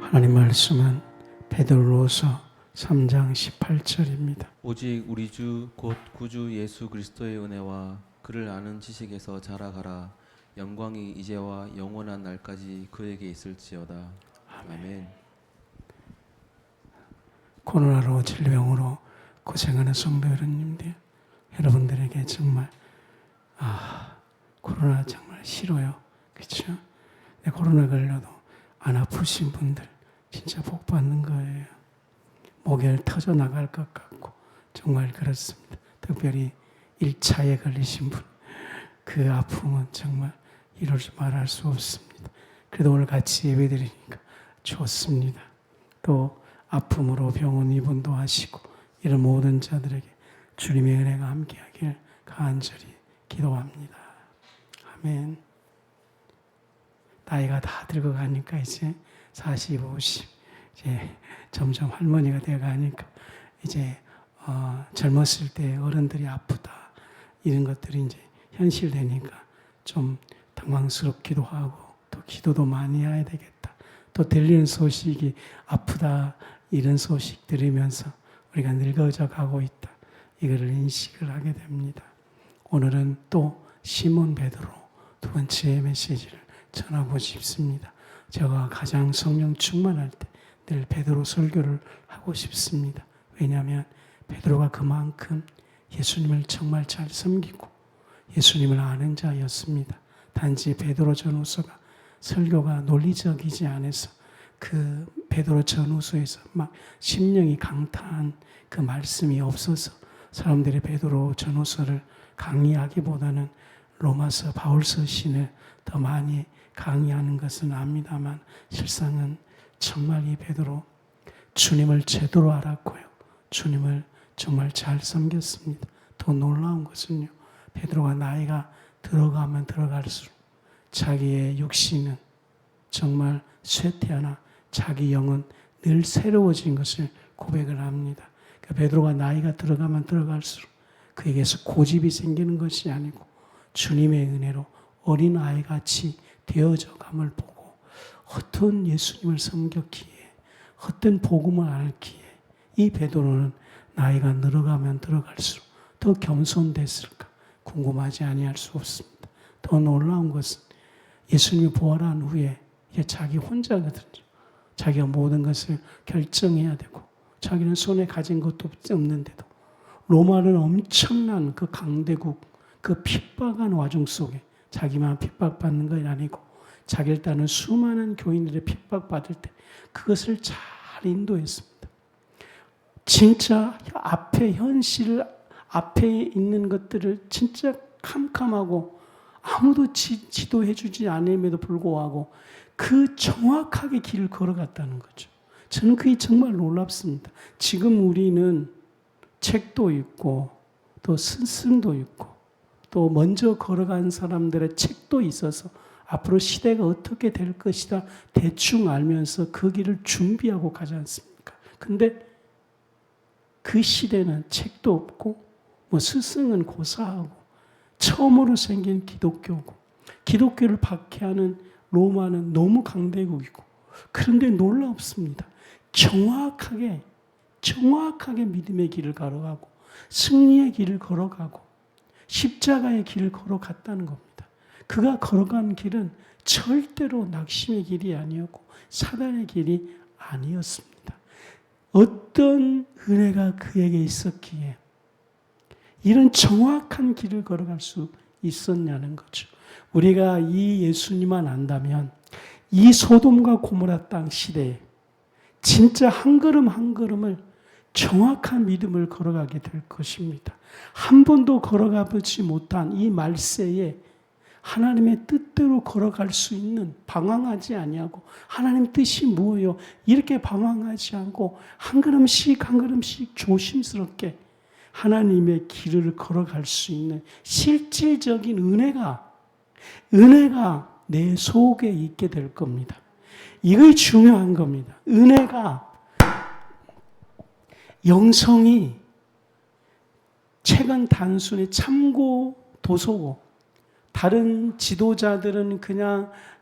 하나님 말씀은 베드로서 3장 18절입니다. 오직 우리 주 곧 구주 예수 그리스도의 은혜와 그를 아는 지식에서 자라가라. 영광이 이제와 영원한 날까지 그에게 있을지어다. 아멘. 코로나로 질병으로 고생하는 성도 여러분들, 여러분들에게 정말 코로나 정말 싫어요. 그렇죠? 코로나 걸려도 안 아프신 분들 진짜 복 받는 거예요. 목열 터져 나갈 것 같고 정말 그렇습니다. 특별히 1차에 걸리신 분, 그 아픔은 정말 이룰 줄 말할 수 없습니다. 그래도 오늘 같이 예배드리니까 좋습니다. 또 아픔으로 병원 입원도 하시고 이런 모든 자들에게 주님의 은혜가 함께하길 간절히 기도합니다. 아멘. 나이가 다 들고 가니까 이제 40, 50 이제 점점 할머니가 되어 가니까 이제 젊었을 때 어른들이 아프다 이런 것들이 이제 현실되니까 좀 당황스럽기도 하고 또 기도도 많이 해야 되겠다. 또 들리는 소식이 아프다 이런 소식 들으면서 우리가 늙어져 가고 있다. 이거를 인식을 하게 됩니다. 오늘은 또 시몬 베드로 두 번째 메시지를 전하고 싶습니다. 제가 가장 성령 충만할 때 늘 베드로 설교를 하고 싶습니다. 왜냐하면 베드로가 그만큼 예수님을 정말 잘 섬기고 예수님을 아는 자였습니다. 단지 베드로 전후서가 설교가 논리적이지 않아서 그 베드로 전후서에서 막 심령이 강타한 그 말씀이 없어서 사람들이 베드로 전후서를 강의하기보다는 로마서 바울서 신을 더 많이 강의하는 것은 압니다만 실상은 정말 이 베드로 주님을 제대로 알았고요. 주님을 정말 잘 섬겼습니다. 더 놀라운 것은요. 베드로가 나이가 들어가면 들어갈수록 자기의 육신은 정말 쇠퇴하나 자기 영은 늘 새로워진 것을 고백을 합니다. 그러니까 베드로가 나이가 들어가면 들어갈수록 그에게서 고집이 생기는 것이 아니고 주님의 은혜로 어린아이같이 되어져 감을 보고 어떤 예수님을 섬겼기에 어떤 복음을 알기에 이 베드로는 나이가 늘어가면 들어갈수록 더 겸손됐을까 궁금하지 아니할 수 없습니다. 더 놀라운 것은 예수님이 부활한 후에 이제 자기 혼자거든요. 자기가 모든 것을 결정해야 되고 자기는 손에 가진 것도 없는데도 로마는 엄청난 그 강대국 그 핍박한 와중 속에 자기만 핍박받는 건 아니고 자기를 따르는 수많은 교인들의 핍박받을 때 그것을 잘 인도했습니다. 진짜 앞에 현실 앞에 있는 것들을 진짜 캄캄하고 아무도 지도해 주지 않음에도 불구하고 그 정확하게 길을 걸어갔다는 거죠. 저는 그게 정말 놀랍습니다. 지금 우리는 책도 있고 또 스승도 있고 또 먼저 걸어간 사람들의 책도 있어서 앞으로 시대가 어떻게 될 것이다 대충 알면서 그 길을 준비하고 가지 않습니까? 근데 그 시대는 책도 없고 뭐 스승은 고사하고 처음으로 생긴 기독교고 기독교를 박해하는 로마는 너무 강대국이고 그런데 놀랍습니다. 정확하게 믿음의 길을 걸어가고 승리의 길을 걸어가고 십자가의 길을 걸어갔다는 겁니다. 그가 걸어간 길은 절대로 낙심의 길이 아니었고 사단의 길이 아니었습니다. 어떤 은혜가 그에게 있었기에 이런 정확한 길을 걸어갈 수 있었냐는 거죠. 우리가 이 예수님만 안다면 이 소돔과 고모라 땅 시대에 진짜 한 걸음 한 걸음을 정확한 믿음을 걸어가게 될 것입니다. 한 번도 걸어가 보지 못한 이 말세에 하나님의 뜻대로 걸어갈 수 있는 방황하지 아니하고 하나님 뜻이 뭐예요? 이렇게 방황하지 않고 한 걸음씩 한 걸음씩 조심스럽게 하나님의 길을 걸어갈 수 있는 실질적인 은혜가 내 속에 있게 될 겁니다. 이게 중요한 겁니다. 은혜가 영성이 책은 단순히 참고 도서고 다른 지도자들은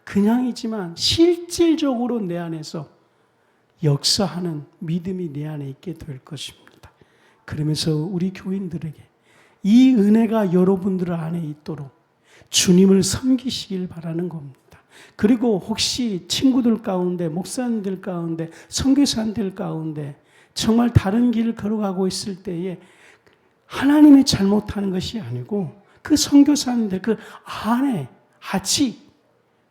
그냥이지만 실질적으로 내 안에서 역사하는 믿음이 내 안에 있게 될 것입니다. 그러면서 우리 교인들에게 이 은혜가 여러분들 안에 있도록 주님을 섬기시길 바라는 겁니다. 그리고 혹시 친구들 가운데, 목사님들 가운데, 선교사님들 가운데 정말 다른 길을 걸어가고 있을 때에 하나님이 잘못하는 것이 아니고 그 선교사님들 그 안에 아직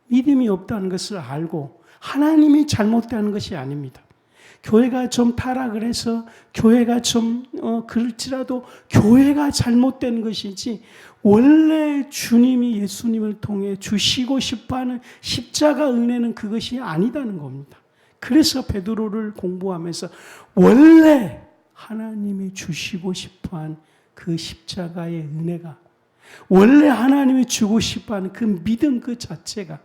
믿음이 없다는 것을 알고 하나님이 잘못되는 것이 아닙니다. 교회가 좀 타락을 해서 교회가 좀 그럴지라도 교회가 잘못된 것이지 원래 주님이 예수님을 통해 주시고 싶어하는 십자가 은혜는 그것이 아니다는 겁니다. 그래서 베드로를 공부하면서 원래 하나님이 주시고 싶어한 그 십자가의 은혜가 원래 하나님이 주고 싶어하는 그 믿음 그 자체가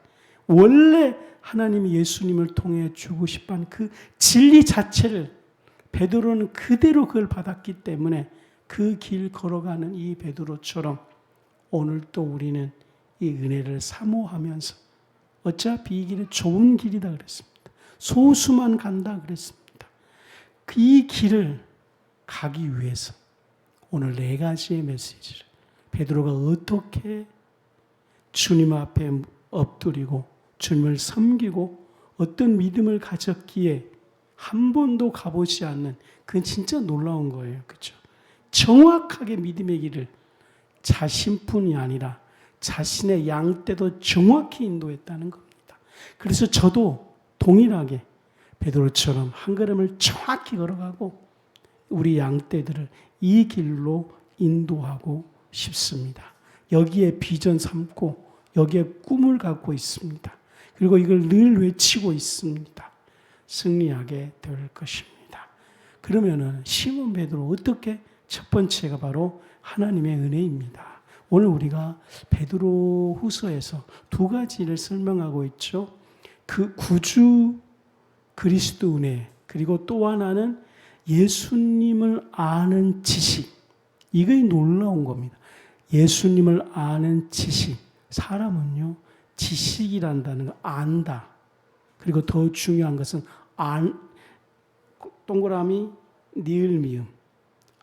원래 하나님이 예수님을 통해 주고 싶어하는 그 진리 자체를 베드로는 그대로 그걸 받았기 때문에 그 길 걸어가는 이 베드로처럼 오늘 또 우리는 이 은혜를 사모하면서 어차피 이 길은 좋은 길이다 그랬습니다. 소수만 간다 그랬습니다. 이 길을 가기 위해서 오늘 4가지의 메시지를 베드로가 어떻게 주님 앞에 엎드리고 주님을 섬기고 어떤 믿음을 가졌기에 한 번도 가보지 않는 그건 진짜 놀라운 거예요. 그렇죠? 정확하게 믿음의 길을 자신뿐이 아니라 자신의 양떼도 정확히 인도했다는 겁니다. 그래서 저도 동일하게 베드로처럼 한 걸음을 정확히 걸어가고 우리 양떼들을 이 길로 인도하고 싶습니다. 여기에 비전 삼고 여기에 꿈을 갖고 있습니다. 그리고 이걸 늘 외치고 있습니다. 승리하게 될 것입니다. 그러면은 시몬 베드로 어떻게 첫 번째가 바로 하나님의 은혜입니다. 오늘 우리가 베드로 후서에서 2가지를 설명하고 있죠. 그 구주 그리스도 은혜 그리고 또 하나는 예수님을 아는 지식. 이게 놀라운 겁니다. 예수님을 아는 지식. 사람은요 지식이란다는 거 안다. 그리고 더 중요한 것은 동그라미 니을미음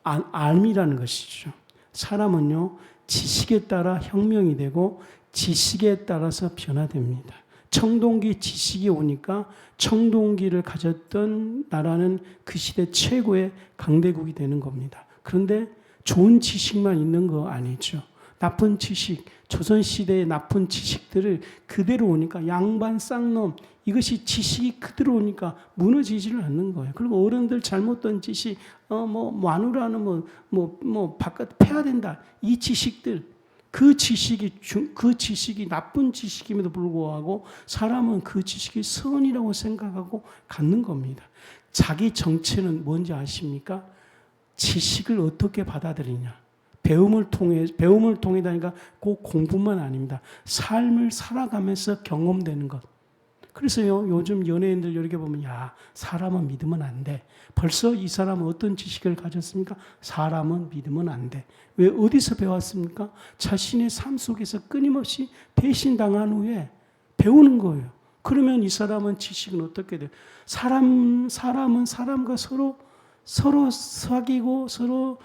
알미라는 것이죠. 사람은요 지식에 따라 혁명이 되고 지식에 따라서 변화됩니다. 청동기 지식이 오니까 청동기를 가졌던 나라는 그 시대 최고의 강대국이 되는 겁니다. 그런데 좋은 지식만 있는 거 아니죠. 나쁜 지식, 조선시대의 나쁜 지식들을 그대로 오니까 양반 쌍놈 이것이 지식이 그대로 오니까 무너지지를 않는 거예요. 그리고 어른들 잘못된 지식, 마누라는 바깥 패야 된다. 이 지식들, 그 지식이 나쁜 지식임에도 불구하고 사람은 그 지식이 선이라고 생각하고 갖는 겁니다. 자기 정체는 뭔지 아십니까? 지식을 어떻게 받아들이냐. 배움을 통해다니까 꼭 공부만 아닙니다. 삶을 살아가면서 경험되는 것. 그래서요, 요즘 연예인들 이렇게 보면, 사람은 믿으면 안 돼. 벌써 이 사람은 어떤 지식을 가졌습니까? 사람은 믿으면 안 돼. 왜, 어디서 배웠습니까? 자신의 삶 속에서 끊임없이 배신당한 후에 배우는 거예요. 그러면 이 사람은 지식은 어떻게 돼요? 사람은 사람과 서로 사귀고 서로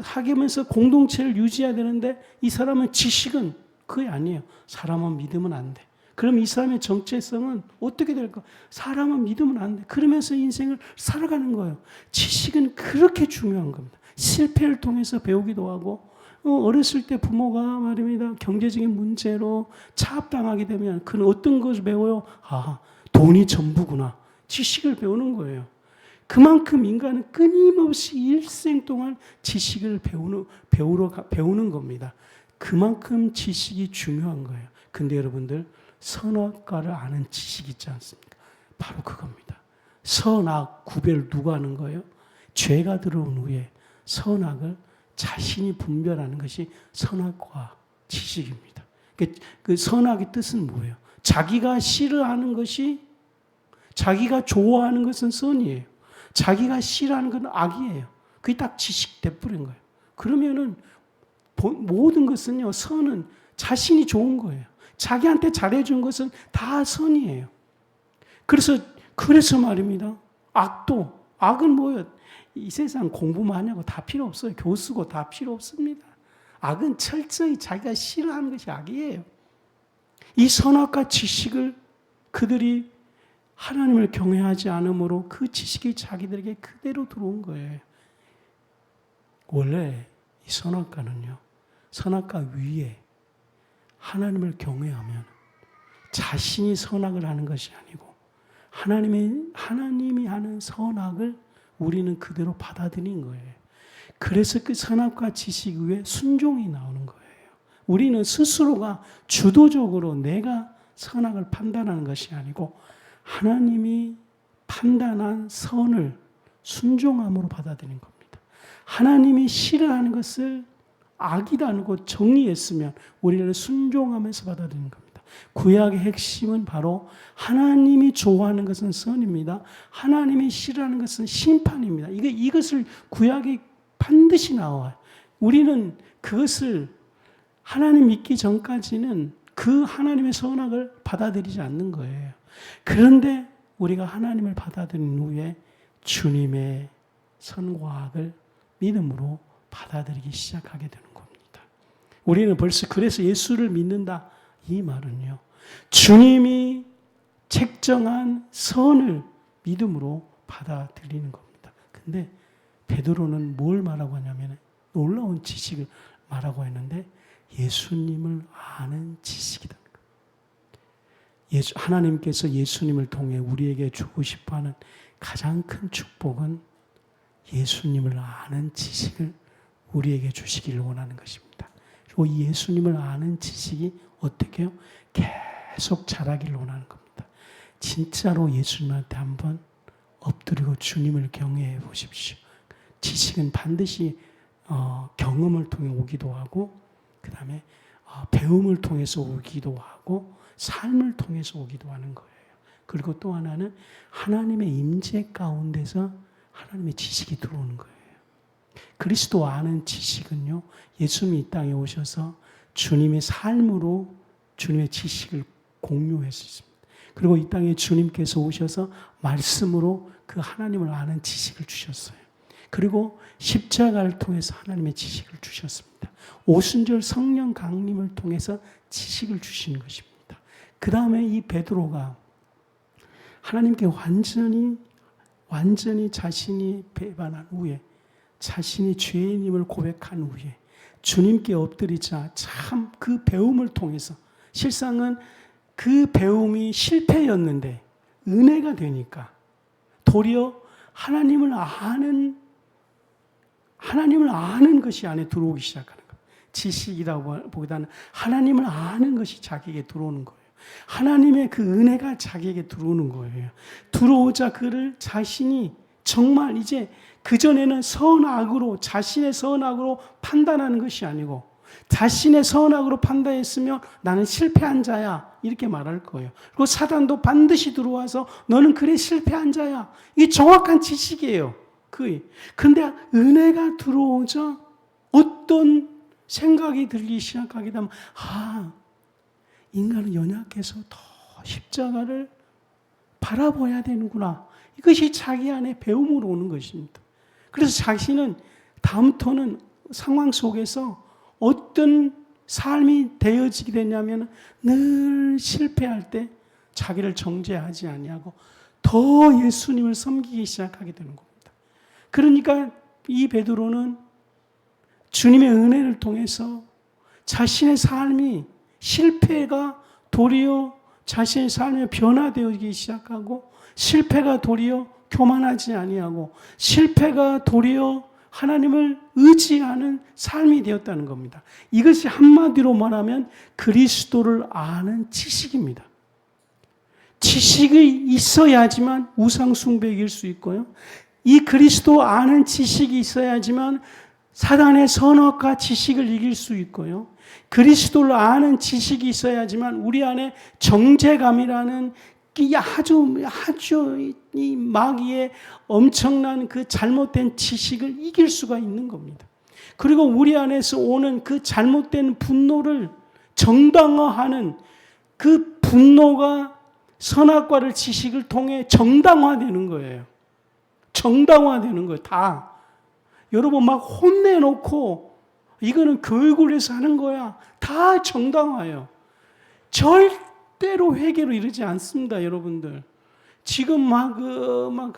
사귀면서 공동체를 유지해야 되는데 이 사람은 지식은 그게 아니에요. 사람은 믿으면 안 돼. 그럼 이 사람의 정체성은 어떻게 될까? 사람은 믿으면 안 돼. 그러면서 인생을 살아가는 거예요. 지식은 그렇게 중요한 겁니다. 실패를 통해서 배우기도 하고 어렸을 때 부모가 말입니다. 경제적인 문제로 차압당하게 되면 그는 어떤 것을 배워요? 돈이 전부구나. 지식을 배우는 거예요. 그만큼 인간은 끊임없이 일생 동안 지식을 배우는 겁니다. 그만큼 지식이 중요한 거예요. 근데 여러분들 선악과를 아는 지식이 있지 않습니까? 바로 그겁니다. 선악 구별 누가 하는 거예요? 죄가 들어온 후에 선악을 자신이 분별하는 것이 선악과 지식입니다. 그 선악의 뜻은 뭐예요? 자기가 싫어하는 것이 자기가 좋아하는 것은 선이에요. 자기가 싫어하는 건 악이에요. 그게 딱 지식 돼버린 거예요. 그러면은 모든 것은요, 선은 자신이 좋은 거예요. 자기한테 잘해준 것은 다 선이에요. 그래서 그래서 말입니다. 악은 뭐예요? 이 세상 공부만 하냐고 다 필요 없어요. 교수고 다 필요 없습니다. 악은 철저히 자기가 싫어하는 것이 악이에요. 이 선악과 지식을 그들이 하나님을 경외하지 않으므로 그 지식이 자기들에게 그대로 들어온 거예요. 원래 이 선악과는요, 선악과 위에 하나님을 경외하면 자신이 선악을 하는 것이 아니고 하나님이 하는 선악을 우리는 그대로 받아들인 거예요. 그래서 그 선악과 지식 위에 순종이 나오는 거예요. 우리는 스스로가 주도적으로 내가 선악을 판단하는 것이 아니고 하나님이 판단한 선을 순종함으로 받아들인 겁니다. 하나님이 싫어하는 것을 악이라고 정의했으면 우리는 순종하면서 받아들이는 겁니다. 구약의 핵심은 바로 하나님이 좋아하는 것은 선입니다. 하나님이 싫어하는 것은 심판입니다. 이것을 구약에 반드시 나와요. 우리는 그것을 하나님 믿기 전까지는 그 하나님의 선악을 받아들이지 않는 거예요. 그런데 우리가 하나님을 받아들인 후에 주님의 선과 악을 믿음으로 받아들이기 시작하게 되는 겁니다. 우리는 벌써 그래서 예수를 믿는다 이 말은요, 주님이 책정한 선을 믿음으로 받아들이는 겁니다. 근데 베드로는 뭘 말하고 하냐면 놀라운 지식을 말하고 했는데 예수님을 아는 지식이다. 하나님께서 예수님을 통해 우리에게 주고 싶어하는 가장 큰 축복은 예수님을 아는 지식을 우리에게 주시기를 원하는 것입니다. 그리고 이 예수님을 아는 지식이 어떻게 해요? 계속 자라기를 원하는 겁니다. 진짜로 예수님한테 한번 엎드리고 주님을 경외해 보십시오. 지식은 반드시 경험을 통해 오기도 하고 그 다음에 배움을 통해서 오기도 하고 삶을 통해서 오기도 하는 거예요. 그리고 또 하나는 하나님의 임재 가운데서 하나님의 지식이 들어오는 거예요. 그리스도 아는 지식은요, 예수님이 이 땅에 오셔서 주님의 삶으로 주님의 지식을 공유했습니다. 그리고 이 땅에 주님께서 오셔서 말씀으로 그 하나님을 아는 지식을 주셨어요. 그리고 십자가를 통해서 하나님의 지식을 주셨습니다. 오순절 성령 강림을 통해서 지식을 주시는 것입니다. 그 다음에 이 베드로가 하나님께 완전히 자신이 배반한 후에 자신이 죄인임을 고백한 후에 주님께 엎드리자 참 그 배움을 통해서 실상은 그 배움이 실패였는데 은혜가 되니까 도리어 하나님을 아는 것이 안에 들어오기 시작하는 거예요. 지식이라고 보기보다는 하나님을 아는 것이 자기에게 들어오는 거예요. 하나님의 그 은혜가 자기에게 들어오는 거예요. 들어오자 그를 자신이 정말 이제 그전에는 자신의 선악으로 판단하는 것이 아니고 자신의 선악으로 판단했으면 나는 실패한 자야 이렇게 말할 거예요. 그리고 사단도 반드시 들어와서 너는 그래 실패한 자야. 이게 정확한 지식이에요. 그런데 은혜가 들어오자 어떤 생각이 들기 시작하게 되면 인간은 연약해서 더 십자가를 바라봐야 되는구나. 이것이 자기 안에 배움으로 오는 것입니다. 그래서 자신은 다음부터는 상황 속에서 어떤 삶이 되어지게 되냐면 늘 실패할 때 자기를 정죄하지 아니하고 더 예수님을 섬기기 시작하게 되는 겁니다. 그러니까 이 베드로는 주님의 은혜를 통해서 자신의 삶이 실패가 도리어 자신의 삶에 변화되기 시작하고 실패가 도리어 교만하지 아니하고 실패가 도리어 하나님을 의지하는 삶이 되었다는 겁니다. 이것이 한마디로 말하면 그리스도를 아는 지식입니다. 지식이 있어야지만 우상 숭배를 이길 수 있고요. 이 그리스도 아는 지식이 있어야지만 사단의 선악과 지식을 이길 수 있고요. 그리스도를 아는 지식이 있어야지만 우리 안에 정죄감이라는 아주 이 마귀의 엄청난 그 잘못된 지식을 이길 수가 있는 겁니다. 그리고 우리 안에서 오는 그 잘못된 분노를 정당화하는 그 분노가 선악과를 지식을 통해 정당화되는 거예요. 정당화되는 거예요. 다. 여러분 막 혼내놓고 이거는 교육을 해서 하는 거야. 다 정당화예요. 절대로 회개로 이르지 않습니다, 여러분들. 지금 막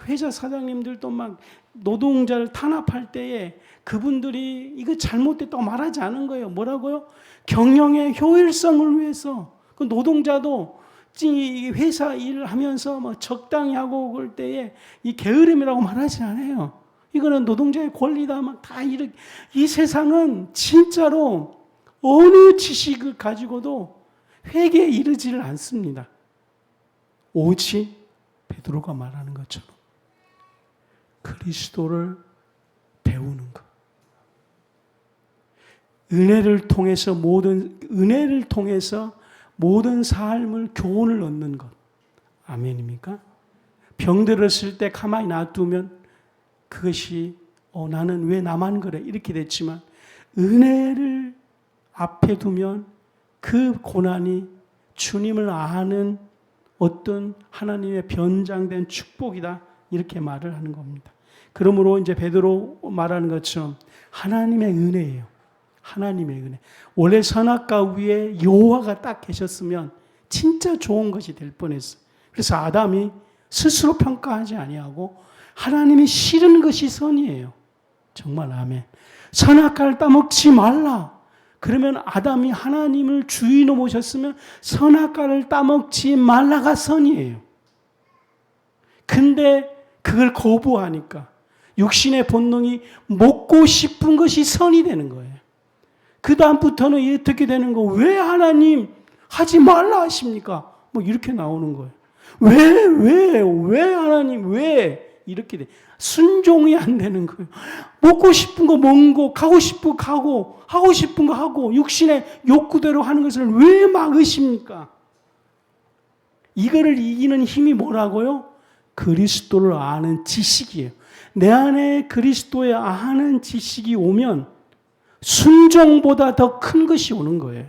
회사 사장님들도 막 노동자를 탄압할 때에 그분들이 이거 잘못됐다고 말하지 않은 거예요. 뭐라고요? 경영의 효율성을 위해서. 그 노동자도 이 회사 일을 하면서 뭐 적당히 하고 그럴 때에 이 게으름이라고 말하지 않아요. 이거는 노동자의 권리다. 막 다 이 세상은 진짜로 어느 지식을 가지고도 회개에 이르지를 않습니다. 오직 베드로가 말하는 것처럼 그리스도를 배우는 것. 은혜를 통해서 모든 삶을 교훈을 얻는 것. 아멘입니까? 병들었을 때 가만히 놔두면 그것이 나는 왜 나만 그래 이렇게 됐지만 은혜를 앞에 두면 그 고난이 주님을 아는 어떤 하나님의 변장된 축복이다 이렇게 말을 하는 겁니다. 그러므로 이제 베드로 말하는 것처럼 하나님의 은혜예요. 하나님의 은혜. 원래 선악과 위에 여호와가 딱 계셨으면 진짜 좋은 것이 될 뻔했어요. 그래서 아담이 스스로 평가하지 아니하고 하나님이 싫은 것이 선이에요. 정말 아멘. 선악과를 따먹지 말라. 그러면 아담이 하나님을 주인으로 모셨으면 선악과를 따먹지 말라가 선이에요. 근데 그걸 거부하니까 육신의 본능이 먹고 싶은 것이 선이 되는 거예요. 그 다음부터는 어떻게 되는 거? 왜 하나님 하지 말라 하십니까? 뭐 이렇게 나오는 거예요. 왜 하나님 왜 이렇게 돼? 순종이 안 되는 거예요. 먹고 싶은 거 먹고 가고 싶은 거 가고 하고 싶은 거 하고 육신의 욕구대로 하는 것을 왜 막으십니까? 이거를 이기는 힘이 뭐라고요? 그리스도를 아는 지식이에요. 내 안에 그리스도의 아는 지식이 오면 순종보다 더 큰 것이 오는 거예요.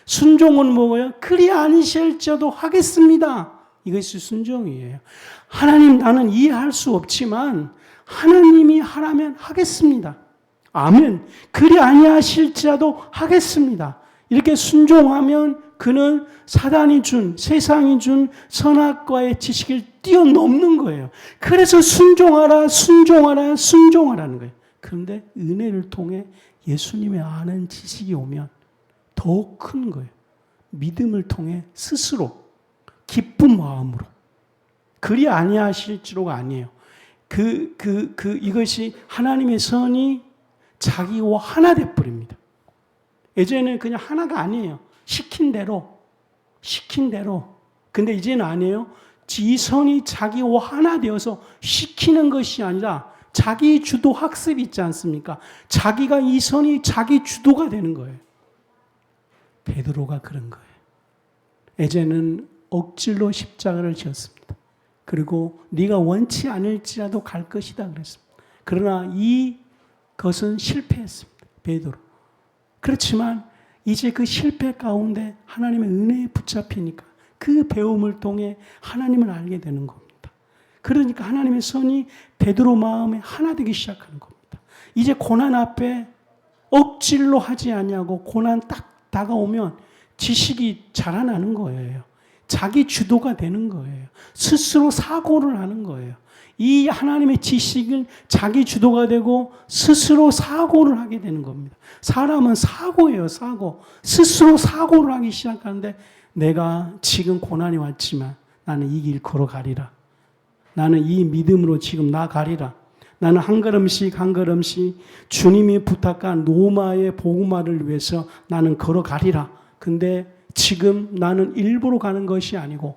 순종은 뭐예요? 그리 아니실지어도 하겠습니다. 이것이 순종이에요. 하나님 나는 이해할 수 없지만 하나님이 하라면 하겠습니다. 아멘. 그리 아니하실지라도 하겠습니다. 이렇게 순종하면 그는 사단이 준, 세상이 준 선악과의 지식을 뛰어넘는 거예요. 그래서 순종하라는 거예요. 그런데 은혜를 통해 예수님의 아는 지식이 오면 더 큰 거예요. 믿음을 통해 스스로 기쁜 마음으로. 그리 아니하실지로가 아니에요. 이것이 하나님의 선이 자기와 하나 돼버립니다. 예전에는 그냥 하나가 아니에요. 시킨 대로. 근데 이제는 아니에요. 이 선이 자기와 하나 되어서 시키는 것이 아니라 자기 주도 학습이 있지 않습니까? 자기가 이 선이 자기 주도가 되는 거예요. 베드로가 그런 거예요. 예전에는 억지로 십자가를 지었습니다. 그리고 네가 원치 않을지라도 갈 것이다 그랬습니다. 그러나 이것은 실패했습니다. 베드로. 그렇지만 이제 그 실패 가운데 하나님의 은혜에 붙잡히니까 그 배움을 통해 하나님을 알게 되는 겁니다. 그러니까 하나님의 선이 베드로 마음에 하나 되기 시작하는 겁니다. 이제 고난 앞에 억지로 하지 아니하고 고난 딱 다가오면 지식이 자라나는 거예요. 자기 주도가 되는 거예요. 스스로 사고를 하는 거예요. 이 하나님의 지식은 자기 주도가 되고 스스로 사고를 하게 되는 겁니다. 사람은 사고예요, 사고. 스스로 사고를 하기 시작하는데 내가 지금 고난이 왔지만 나는 이 길 걸어가리라. 나는 이 믿음으로 지금 나가리라. 나는 한 걸음씩 주님이 부탁한 로마의 복음화를 위해서 나는 걸어가리라. 근데 지금 나는 일부러 가는 것이 아니고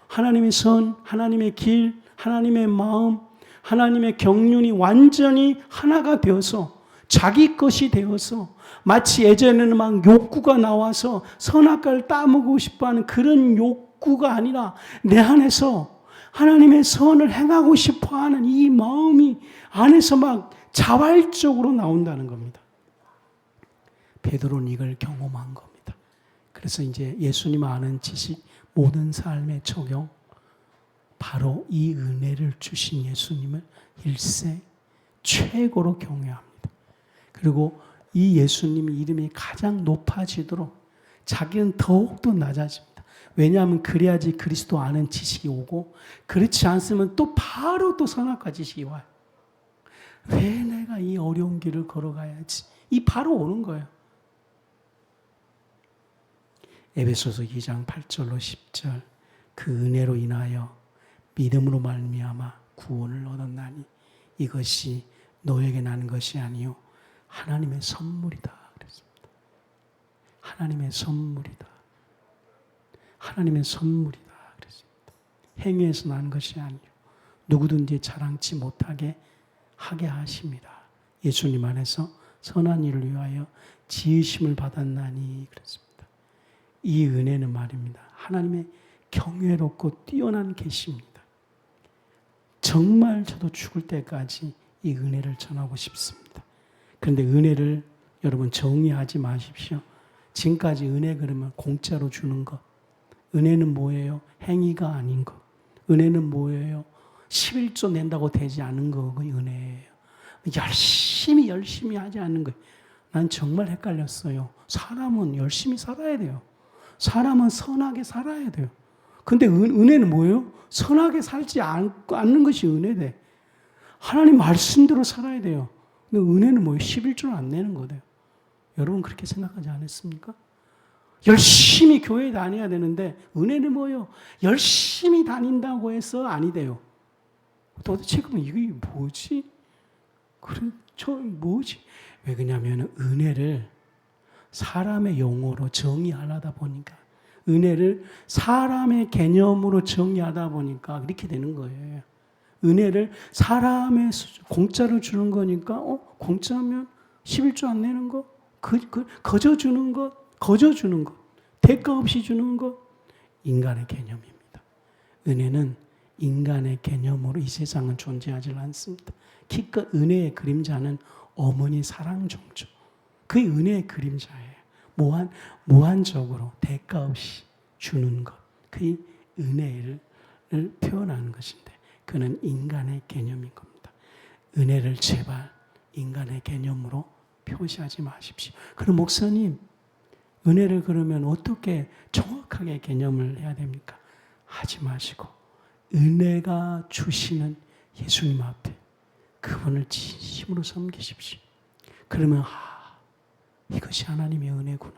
하나님의 선, 하나님의 길, 하나님의 마음, 하나님의 경륜이 완전히 하나가 되어서 자기 것이 되어서 마치 예전에는 막 욕구가 나와서 선악과를 따먹고 싶어하는 그런 욕구가 아니라 내 안에서 하나님의 선을 행하고 싶어하는 이 마음이 안에서 막 자발적으로 나온다는 겁니다. 베드로는 이걸 경험한 겁니다. 그래서 이제 예수님 아는 지식 모든 삶에 적용 바로 이 은혜를 주신 예수님을 일생 최고로 경외합니다. 그리고 이 예수님 이름이 가장 높아지도록 자기는 더욱더 낮아집니다. 왜냐하면 그래야지 그리스도 아는 지식이 오고, 그렇지 않으면 또 바로 또 선악과 지식이 와요. 왜 내가 이 어려운 길을 걸어가야지? 이 바로 오는 거예요. 에베소서 2장 8절로 10절, 그 은혜로 인하여 믿음으로 말미암아 구원을 얻었나니 이것이 너에게 나는 것이 아니요 하나님의 선물이다 그랬습니다. 하나님의 선물이다. 하나님의 선물이다 그랬습니다. 행위에서 나는 것이 아니요 누구든지 자랑치 못하게 하게 하십니다. 예수님 안에서 선한 일을 위하여 지으심을 받았나니 그랬습니다. 이 은혜는 말입니다. 하나님의 경외롭고 뛰어난 계시입니다. 정말 저도 죽을 때까지 이 은혜를 전하고 싶습니다. 그런데 은혜를 여러분 정의하지 마십시오. 지금까지 은혜 그러면 공짜로 주는 것. 은혜는 뭐예요? 행위가 아닌 것. 은혜는 뭐예요? 11조 낸다고 되지 않은 거가 은혜예요. 열심히 하지 않는 거예요. 난 정말 헷갈렸어요. 사람은 열심히 살아야 돼요. 사람은 선하게 살아야 돼요. 근데 은혜는 뭐예요? 선하게 살지 않는 것이 은혜돼. 하나님 말씀대로 살아야 돼요. 근데 은혜는 뭐예요? 11조를 안 내는 거예요. 여러분 그렇게 생각하지 않았습니까? 열심히 교회에 다녀야 되는데 은혜는 뭐예요? 열심히 다닌다고 해서 아니 돼요. 도대체 그럼 이게 뭐지? 그래, 뭐지? 왜 그러냐면 은혜를 사람의 용어로 정의하다 보니까, 은혜를 사람의 개념으로 정의하다 보니까 이렇게 되는 거예요. 은혜를 사람의 공짜로 주는 거니까 공짜면 11조 안 내는 거, 거저 주는 것, 대가 없이 주는 것, 인간의 개념입니다. 은혜는 인간의 개념으로 이 세상은 존재하지 않습니다. 기껏 은혜의 그림자는 어머니 사랑 정도. 그게 은혜의 그림자예요. 무한적으로 대가 없이 주는 것. 그게 은혜를 표현하는 것인데, 그는 인간의 개념인 겁니다. 은혜를 제발 인간의 개념으로 표시하지 마십시오. 그럼 목사님, 은혜를 그러면 어떻게 정확하게 개념을 해야 됩니까? 하지 마시고 은혜가 주시는 예수님 앞에 그분을 진심으로 섬기십시오. 그러면 이것이 하나님의 은혜구나.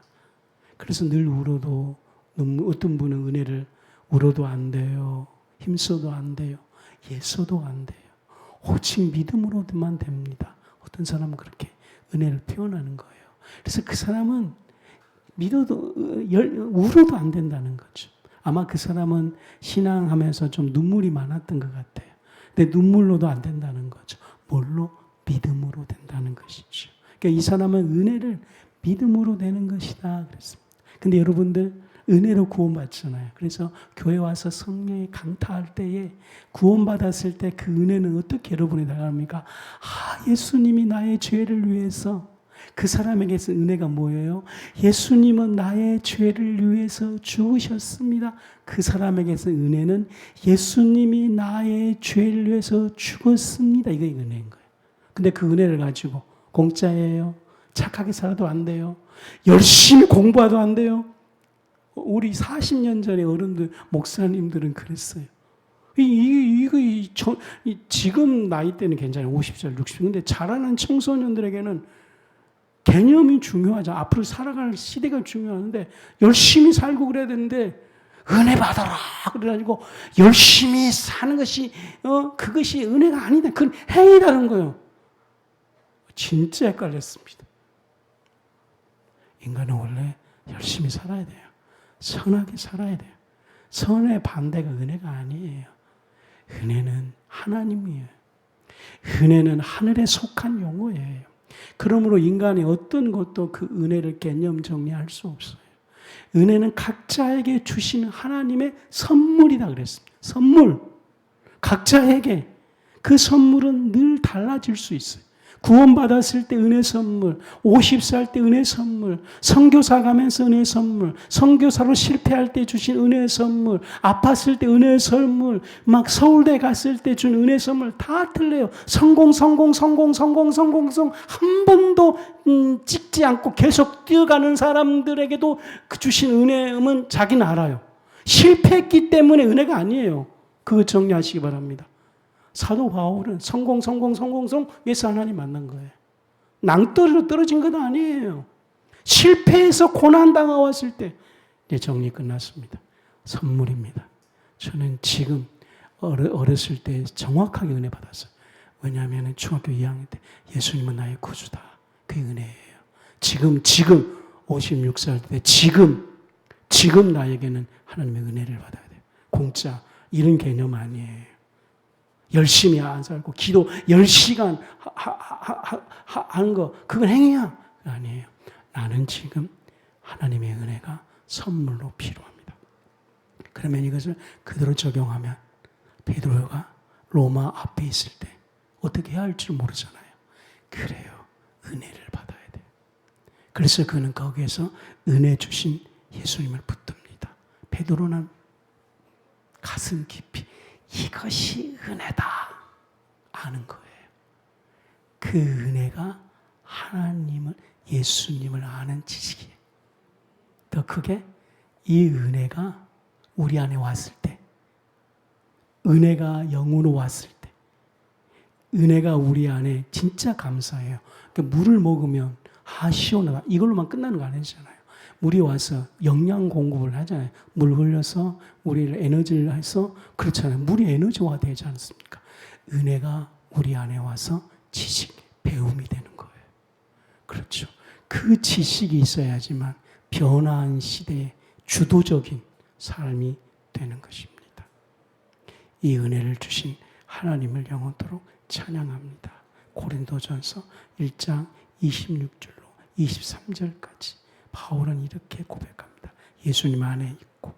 그래서 늘 울어도, 어떤 분은 은혜를 울어도 안 돼요. 힘써도 안 돼요. 애써도 안 돼요. 오직 믿음으로만 됩니다. 어떤 사람은 그렇게 은혜를 표현하는 거예요. 그래서 그 사람은 믿어도, 울어도 안 된다는 거죠. 아마 그 사람은 신앙하면서 좀 눈물이 많았던 것 같아요. 근데 눈물로도 안 된다는 거죠. 뭘로? 믿음으로 된다는 것이죠. 그러니까 이 사람은 은혜를 믿음으로 되는 것이다 그랬습니다. 근데 여러분들 은혜로 구원받잖아요. 그래서 교회 와서 성령에 강타할 때에, 구원받았을 때 그 은혜는 어떻게 여러분이 나갑니까? 예수님이 나의 죄를 위해서, 그 사람에게서 은혜가 뭐예요? 예수님은 나의 죄를 위해서 죽으셨습니다. 그 사람에게서 은혜는 예수님이 나의 죄를 위해서 죽었습니다. 이게 은혜인 거예요. 근데 그 은혜를 가지고 공짜예요. 착하게 살아도 안 돼요. 열심히 공부해도 안 돼요. 우리 40년 전에 어른들, 목사님들은 그랬어요. 지금 나이 때는 괜찮아요. 50살, 60살. 근데 자라는 청소년들에게는 개념이 중요하죠. 앞으로 살아갈 시대가 중요한데, 열심히 살고 그래야 되는데, 은혜 받아라 그래가지고 열심히 사는 것이 그것이 은혜가 아니다. 그건 행위라는 거예요. 진짜 헷갈렸습니다. 인간은 원래 열심히 살아야 돼요. 선하게 살아야 돼요. 선의 반대가 은혜가 아니에요. 은혜는 하나님이에요. 은혜는 하늘에 속한 용어예요. 그러므로 인간이 어떤 것도 그 은혜를 개념 정리할 수 없어요. 은혜는 각자에게 주시는 하나님의 선물이다 그랬습니다. 선물. 각자에게. 그 선물은 늘 달라질 수 있어요. 구원받았을 때 은혜 선물, 50살 때 은혜 선물, 선교사 가면서 은혜 선물, 선교사로 실패할 때 주신 은혜 선물, 아팠을 때 은혜 선물, 막 서울대 갔을 때 준 은혜 선물 다 틀려요. 성공 한 번도 찍지 않고 계속 뛰어가는 사람들에게도 그 주신 은혜음은 자기는 알아요. 실패했기 때문에 은혜가 아니에요. 그거 정리하시기 바랍니다. 사도 바울은 성공 위해서 하나님 만난 거예요. 낭떠러지로 떨어진 건 아니에요. 실패해서 고난 당해왔을 때 이제 정리 끝났습니다. 선물입니다. 저는 지금 어렸을 때 정확하게 은혜 받았어요. 왜냐하면 중학교 2학년 때 예수님은 나의 구주다. 그게 은혜예요. 지금 56살 때 지금 나에게는 하나님의 은혜를 받아야 돼요. 공짜 이런 개념 아니에요. 열심히 안 살고 기도 10시간 하는 거 그건 행위야. 아니에요. 나는 지금 하나님의 은혜가 선물로 필요합니다. 그러면 이것을 그대로 적용하면 베드로가 로마 앞에 있을 때 어떻게 해야 할지 모르잖아요. 그래요. 은혜를 받아야 돼요. 그래서 그는 거기에서 은혜 주신 예수님을 붙듭니다. 베드로는 가슴 깊이 이것이 은혜다 아는 거예요. 그 은혜가 하나님을 예수님을 아는 지식이에요. 더 크게 이 은혜가 우리 안에 왔을 때, 은혜가 영으로 왔을 때, 은혜가 우리 안에 진짜 감사해요. 그러니까 물을 먹으면 시원하다 이걸로만 끝나는 거 아니잖아요. 물이 와서 영양 공급을 하잖아요. 물 흘려서 우리를 에너지를 해서 그렇잖아요. 물이 에너지화 되지 않습니까? 은혜가 우리 안에 와서 지식, 배움이 되는 거예요. 그렇죠. 그 지식이 있어야지만 변화한 시대의 주도적인 삶이 되는 것입니다. 이 은혜를 주신 하나님을 영원토록 찬양합니다. 고린도전서 1장 26절로 23절까지 바울은 이렇게 고백합니다. 예수님 안에 있고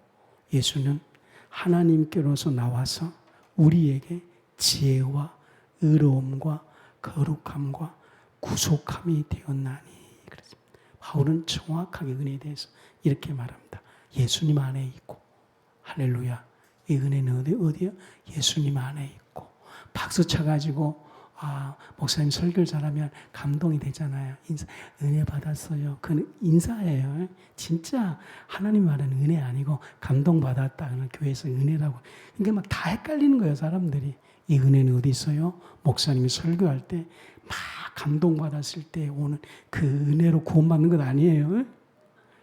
예수는 하나님께로서 나와서 우리에게 지혜와 의로움과 거룩함과 구속함이 되었나니. 그렇습니다. 바울은 정확하게 은혜에 대해서 이렇게 말합니다. 예수님 안에 있고 할렐루야. 이 은혜는 어디요? 예수님 안에 있고. 박수 쳐가지고 목사님 설교를 잘하면 감동이 되잖아요. 은혜 받았어요. 그건 인사예요. 진짜 하나님 말하는 은혜 아니고 감동받았다는 교회에서 은혜라고. 그러니까 막 다 헷갈리는 거예요. 사람들이. 이 은혜는 어디 있어요? 목사님이 설교할 때 막 감동받았을 때 오는 그 은혜로 구원받는 건 아니에요.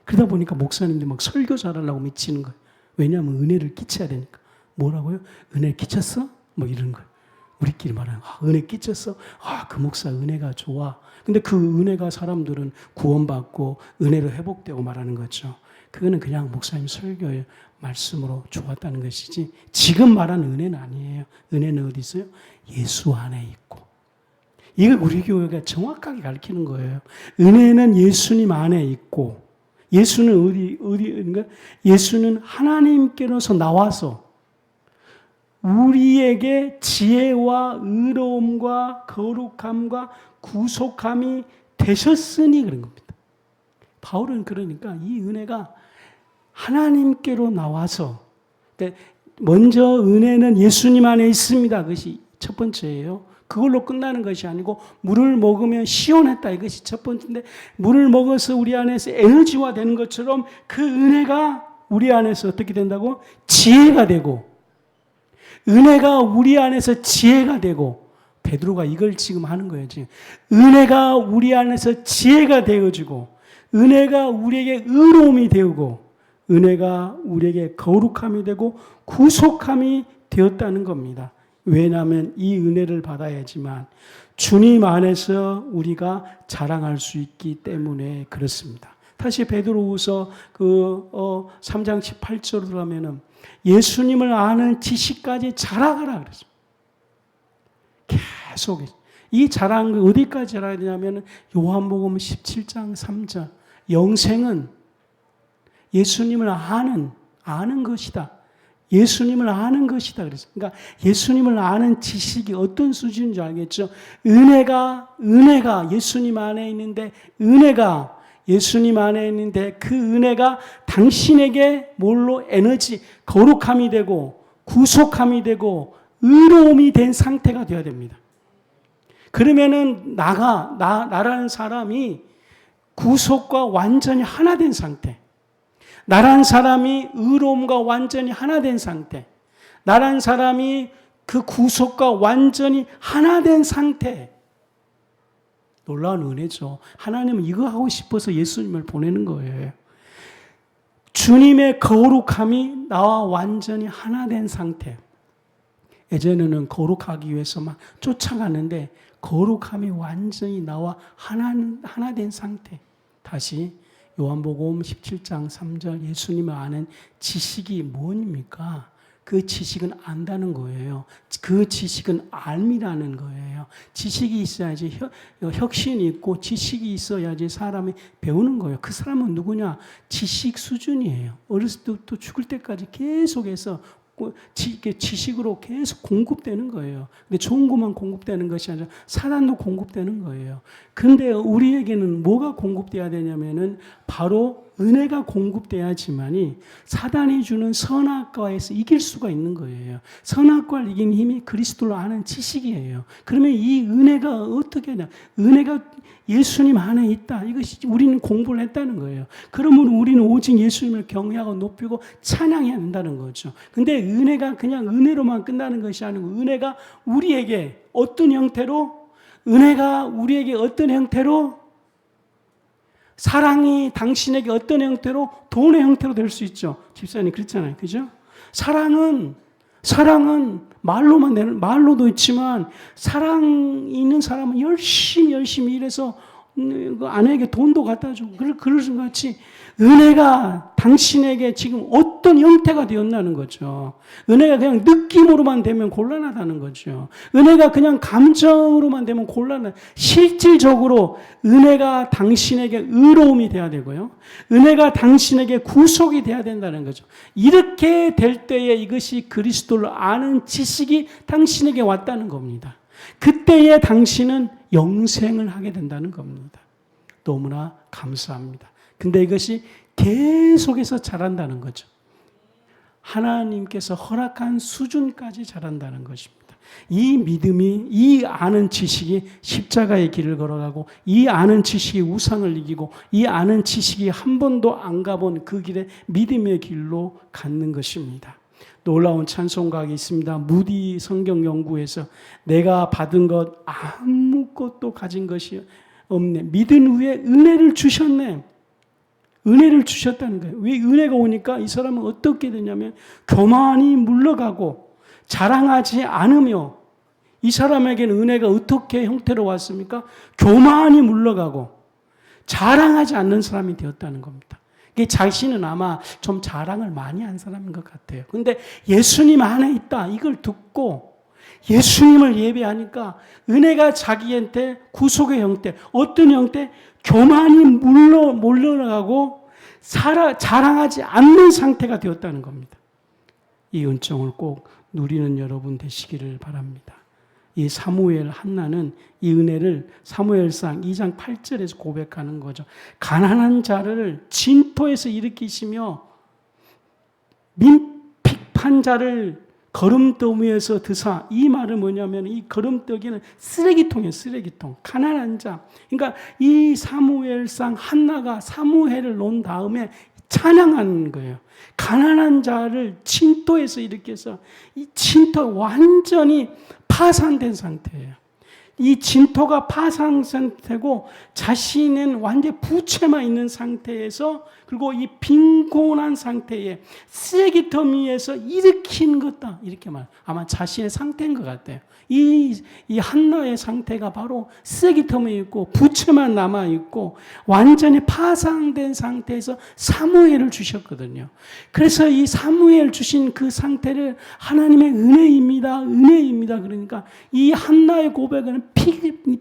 그러다 보니까 목사님들이 막 설교 잘하려고 미치는 거예요. 왜냐하면 은혜를 끼쳐야 되니까. 뭐라고요? 은혜를 끼쳤어? 뭐 이런 거예요. 우리끼리 말하는 은혜 끼쳤어? 그 목사 은혜가 좋아. 근데 그 은혜가 사람들은 구원받고 은혜로 회복되고 말하는 거죠. 그거는 그냥 목사님 설교의 말씀으로 좋았다는 것이지 지금 말하는 은혜는 아니에요. 은혜는 어디 있어요? 예수 안에 있고. 이걸 우리 교회가 정확하게 가르치는 거예요. 은혜는 예수님 안에 있고 예수는 어디인가? 예수는 하나님께로서 나와서 우리에게 지혜와 의로움과 거룩함과 구속함이 되셨으니 그런 겁니다. 바울은 그러니까 이 은혜가 하나님께로 나와서 먼저 은혜는 예수님 안에 있습니다. 그것이 첫 번째예요. 그걸로 끝나는 것이 아니고 물을 먹으면 시원했다. 이것이 첫 번째인데 물을 먹어서 우리 안에서 에너지화 되는 것처럼 그 은혜가 우리 안에서 어떻게 된다고? 지혜가 되고 은혜가 우리 안에서 지혜가 되고 베드로가 이걸 지금 하는 거예요. 지금 은혜가 우리 안에서 지혜가 되어지고 은혜가 우리에게 의로움이 되고 은혜가 우리에게 거룩함이 되고 구속함이 되었다는 겁니다. 왜냐하면 이 은혜를 받아야지만 주님 안에서 우리가 자랑할 수 있기 때문에 그렇습니다. 다시 베드로후서 3장 18절로 가면은 예수님을 아는 지식까지 자라가라 그랬습니다. 계속 이 자랑 어디까지 자라야 되냐면 요한복음 17장 3절 영생은 예수님을 아는 것이다. 예수님을 아는 것이다 그랬어요. 그러니까 예수님을 아는 지식이 어떤 수준인 줄 알겠죠? 은혜가 예수님 안에 있는데, 은혜가 예수님 안에 있는데 그 은혜가 당신에게 뭘로 에너지, 거룩함이 되고 구속함이 되고 의로움이 된 상태가 되어야 됩니다. 그러면은 나라는 사람이 구속과 완전히 하나 된 상태, 나란 사람이 의로움과 완전히 하나 된 상태, 나란 사람이 그 구속과 완전히 하나 된 상태. 놀라운 은혜죠. 하나님은 이거 하고 싶어서 예수님을 보내는 거예요. 주님의 거룩함이 나와 완전히 하나 된 상태. 예전에는 거룩하기 위해서 막 쫓아가는데 거룩함이 완전히 나와 하나 된 상태. 다시 요한복음 17장 3절 예수님을 아는 지식이 뭐입니까? 그 지식은 안다는 거예요. 그 지식은 알미라는 거예요. 지식이 있어야지 혁신이 있고 지식이 있어야지 사람이 배우는 거예요. 그 사람은 누구냐? 지식 수준이에요. 어렸을 때부터 죽을 때까지 계속해서 지식으로 계속 공급되는 거예요. 근데 좋은 것만 공급되는 것이 아니라 사단도 공급되는 거예요. 근데 우리에게는 뭐가 공급돼야 되냐면은 바로 은혜가 공급돼야지만이 사단이 주는 선악과에서 이길 수가 있는 거예요. 선악과를 이기는 힘이 그리스도를 아는 지식이에요. 그러면 이 은혜가 어떻게 하냐? 은혜가 예수님 안에 있다. 이것이 우리는 공부를 했다는 거예요. 그러므로 우리는 오직 예수님을 경외하고 높이고 찬양해야 한다는 거죠. 근데 은혜가 그냥 은혜로만 끝나는 것이 아니고 은혜가 우리에게 어떤 형태로 사랑이 당신에게 어떤 형태로 돈의 형태로 될 수 있죠. 집사님 그렇잖아요. 그죠? 사랑은 말로도 있지만 사랑 있는 사람은 열심히 일해서 아내에게 돈도 갖다 주고 그럴 것 같이 은혜가 당신에게 지금 어떤 형태가 되었나는 거죠. 은혜가 그냥 느낌으로만 되면 곤란하다는 거죠. 은혜가 그냥 감정으로만 되면 곤란해. 실질적으로 은혜가 당신에게 의로움이 돼야 되고요. 은혜가 당신에게 구속이 돼야 된다는 거죠. 이렇게 될 때에 이것이 그리스도를 아는 지식이 당신에게 왔다는 겁니다. 그때에 당신은 영생을 하게 된다는 겁니다. 너무나 감사합니다. 근데 이것이 계속해서 자란다는 거죠. 하나님께서 허락한 수준까지 자란다는 것입니다. 이 믿음이, 이 아는 지식이 십자가의 길을 걸어가고, 이 아는 지식이 우상을 이기고, 이 아는 지식이 한 번도 안 가본 그 길에 믿음의 길로 갖는 것입니다. 놀라운 찬송가가 있습니다. 무디 성경 연구에서 내가 받은 것 아무것도 가진 것이 없네. 믿은 후에 은혜를 주셨네. 은혜를 주셨다는 거예요. 왜 은혜가 오니까 이 사람은 어떻게 되냐면 교만이 물러가고 자랑하지 않으며, 이 사람에게는 은혜가 어떻게 형태로 왔습니까? 교만이 물러가고 자랑하지 않는 사람이 되었다는 겁니다. 자신은 아마 좀 자랑을 많이 한 사람인 것 같아요. 근데 예수님 안에 있다 이걸 듣고 예수님을 예배하니까 은혜가 자기한테 구속의 형태, 어떤 형태? 교만이 물러나가고 자랑하지 않는 상태가 되었다는 겁니다. 이 은총을 꼭 누리는 여러분 되시기를 바랍니다. 이 사무엘 한나는 이 은혜를 사무엘상 2장 8절에서 고백하는 거죠. 가난한 자를 진토에서 일으키시며 민핍한 자를 거름더미에서 드사. 이 말은 뭐냐면 이 거름더기는 쓰레기통이에요. 쓰레기통. 가난한 자. 그러니까 이 사무엘상 한나가 사무엘을 놓은 다음에 찬양하는 거예요. 가난한 자를 진토에서 일으켜서 이 진토 완전히 파산된 상태예요. 이 진토가 파산 상태고 자신은 완전 부채만 있는 상태에서, 그리고 이 빈곤한 상태에 쓰레기더미에서 일으킨 것다 이렇게 말. 아마 자신의 상태인 것 같아요. 이 한나의 상태가 바로 쓰레기통에 있고 부채만 남아 있고 완전히 파산된 상태에서 사무엘을 주셨거든요. 그래서 이 사무엘 주신 그 상태를 하나님의 은혜입니다. 그러니까 이 한나의 고백은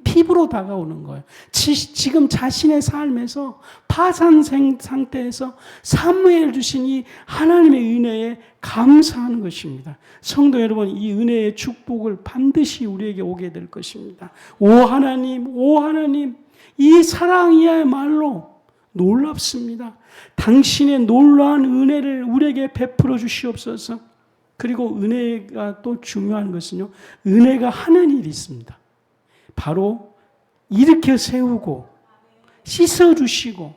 피부로 다가오는 거예요. 지금 자신의 삶에서 파산 상태에서 사무엘 주신 이 하나님의 은혜에 감사하는 것입니다. 성도 여러분, 이 은혜의 축복을 반드시 우리에게 오게 될 것입니다. 오 하나님, 이 사랑이야말로 놀랍습니다. 당신의 놀라운 은혜를 우리에게 베풀어 주시옵소서. 그리고 은혜가 또 중요한 것은요, 은혜가 하는 일이 있습니다. 바로 일으켜 세우고 씻어주시고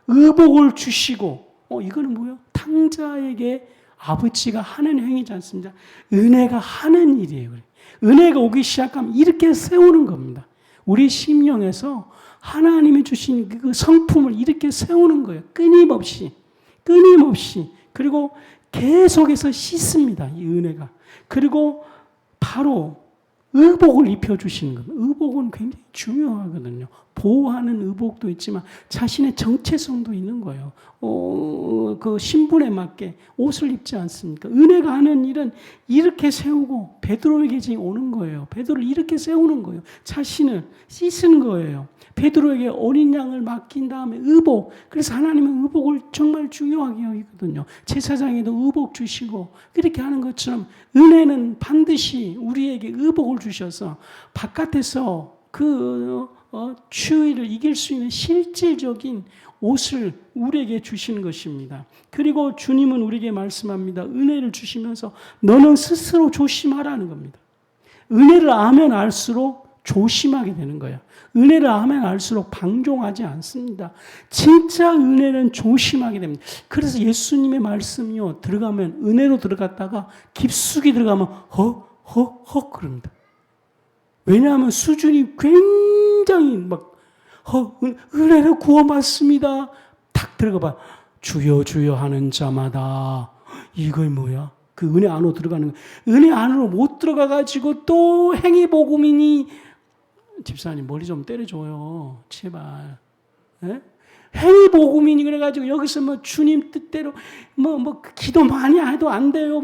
의복을 주시고, 이거는 뭐예요? 탕자에게 아버지가 하는 행위지 않습니까? 은혜가 하는 일이에요. 은혜가 오기 시작하면 이렇게 세우는 겁니다. 우리 심령에서 하나님이 주신 그 성품을 이렇게 세우는 거예요. 끊임없이. 그리고 계속해서 씻습니다. 이 은혜가. 그리고 바로 의복을 입혀주시는 겁니다. 의복은 굉장히 중요하거든요. 보호하는 의복도 있지만 자신의 정체성도 있는 거예요. 그 신분에 맞게 옷을 입지 않습니까? 은혜가 하는 일은 이렇게 세우고 베드로에게 지금 오는 거예요. 베드로를 이렇게 세우는 거예요. 자신을 씻은 거예요. 베드로에게 어린 양을 맡긴 다음에 의복. 그래서 하나님은 의복을 정말 중요하게 여기거든요. 제사장에도 의복 주시고 그렇게 하는 것처럼 은혜는 반드시 우리에게 의복을 주셔서 바깥에서 그 추위를 이길 수 있는 실질적인 옷을 우리에게 주시는 것입니다. 그리고 주님은 우리에게 말씀합니다. 은혜를 주시면서 너는 스스로 조심하라는 겁니다. 은혜를 알면 알수록 조심하게 되는 거예요. 은혜를 알면 알수록 방종하지 않습니다. 진짜 은혜는 조심하게 됩니다. 그래서 예수님의 말씀이요, 들어가면 은혜로 들어갔다가 깊숙이 들어가면 헉 그럽니다. 왜냐하면 수준이 굉장히 은혜를 구원받습니다. 탁 들어가 봐. 주여 주여 하는 자마다. 이걸 뭐야? 그 은혜 안으로 들어가는 거야. 은혜 안으로 못 들어가가지고 또 행위복음이니, 집사님 머리 좀 때려줘요. 제발. 네? 행위복음이니 그래가지고 여기서 뭐 주님 뜻대로 기도 많이 해도 안 돼요.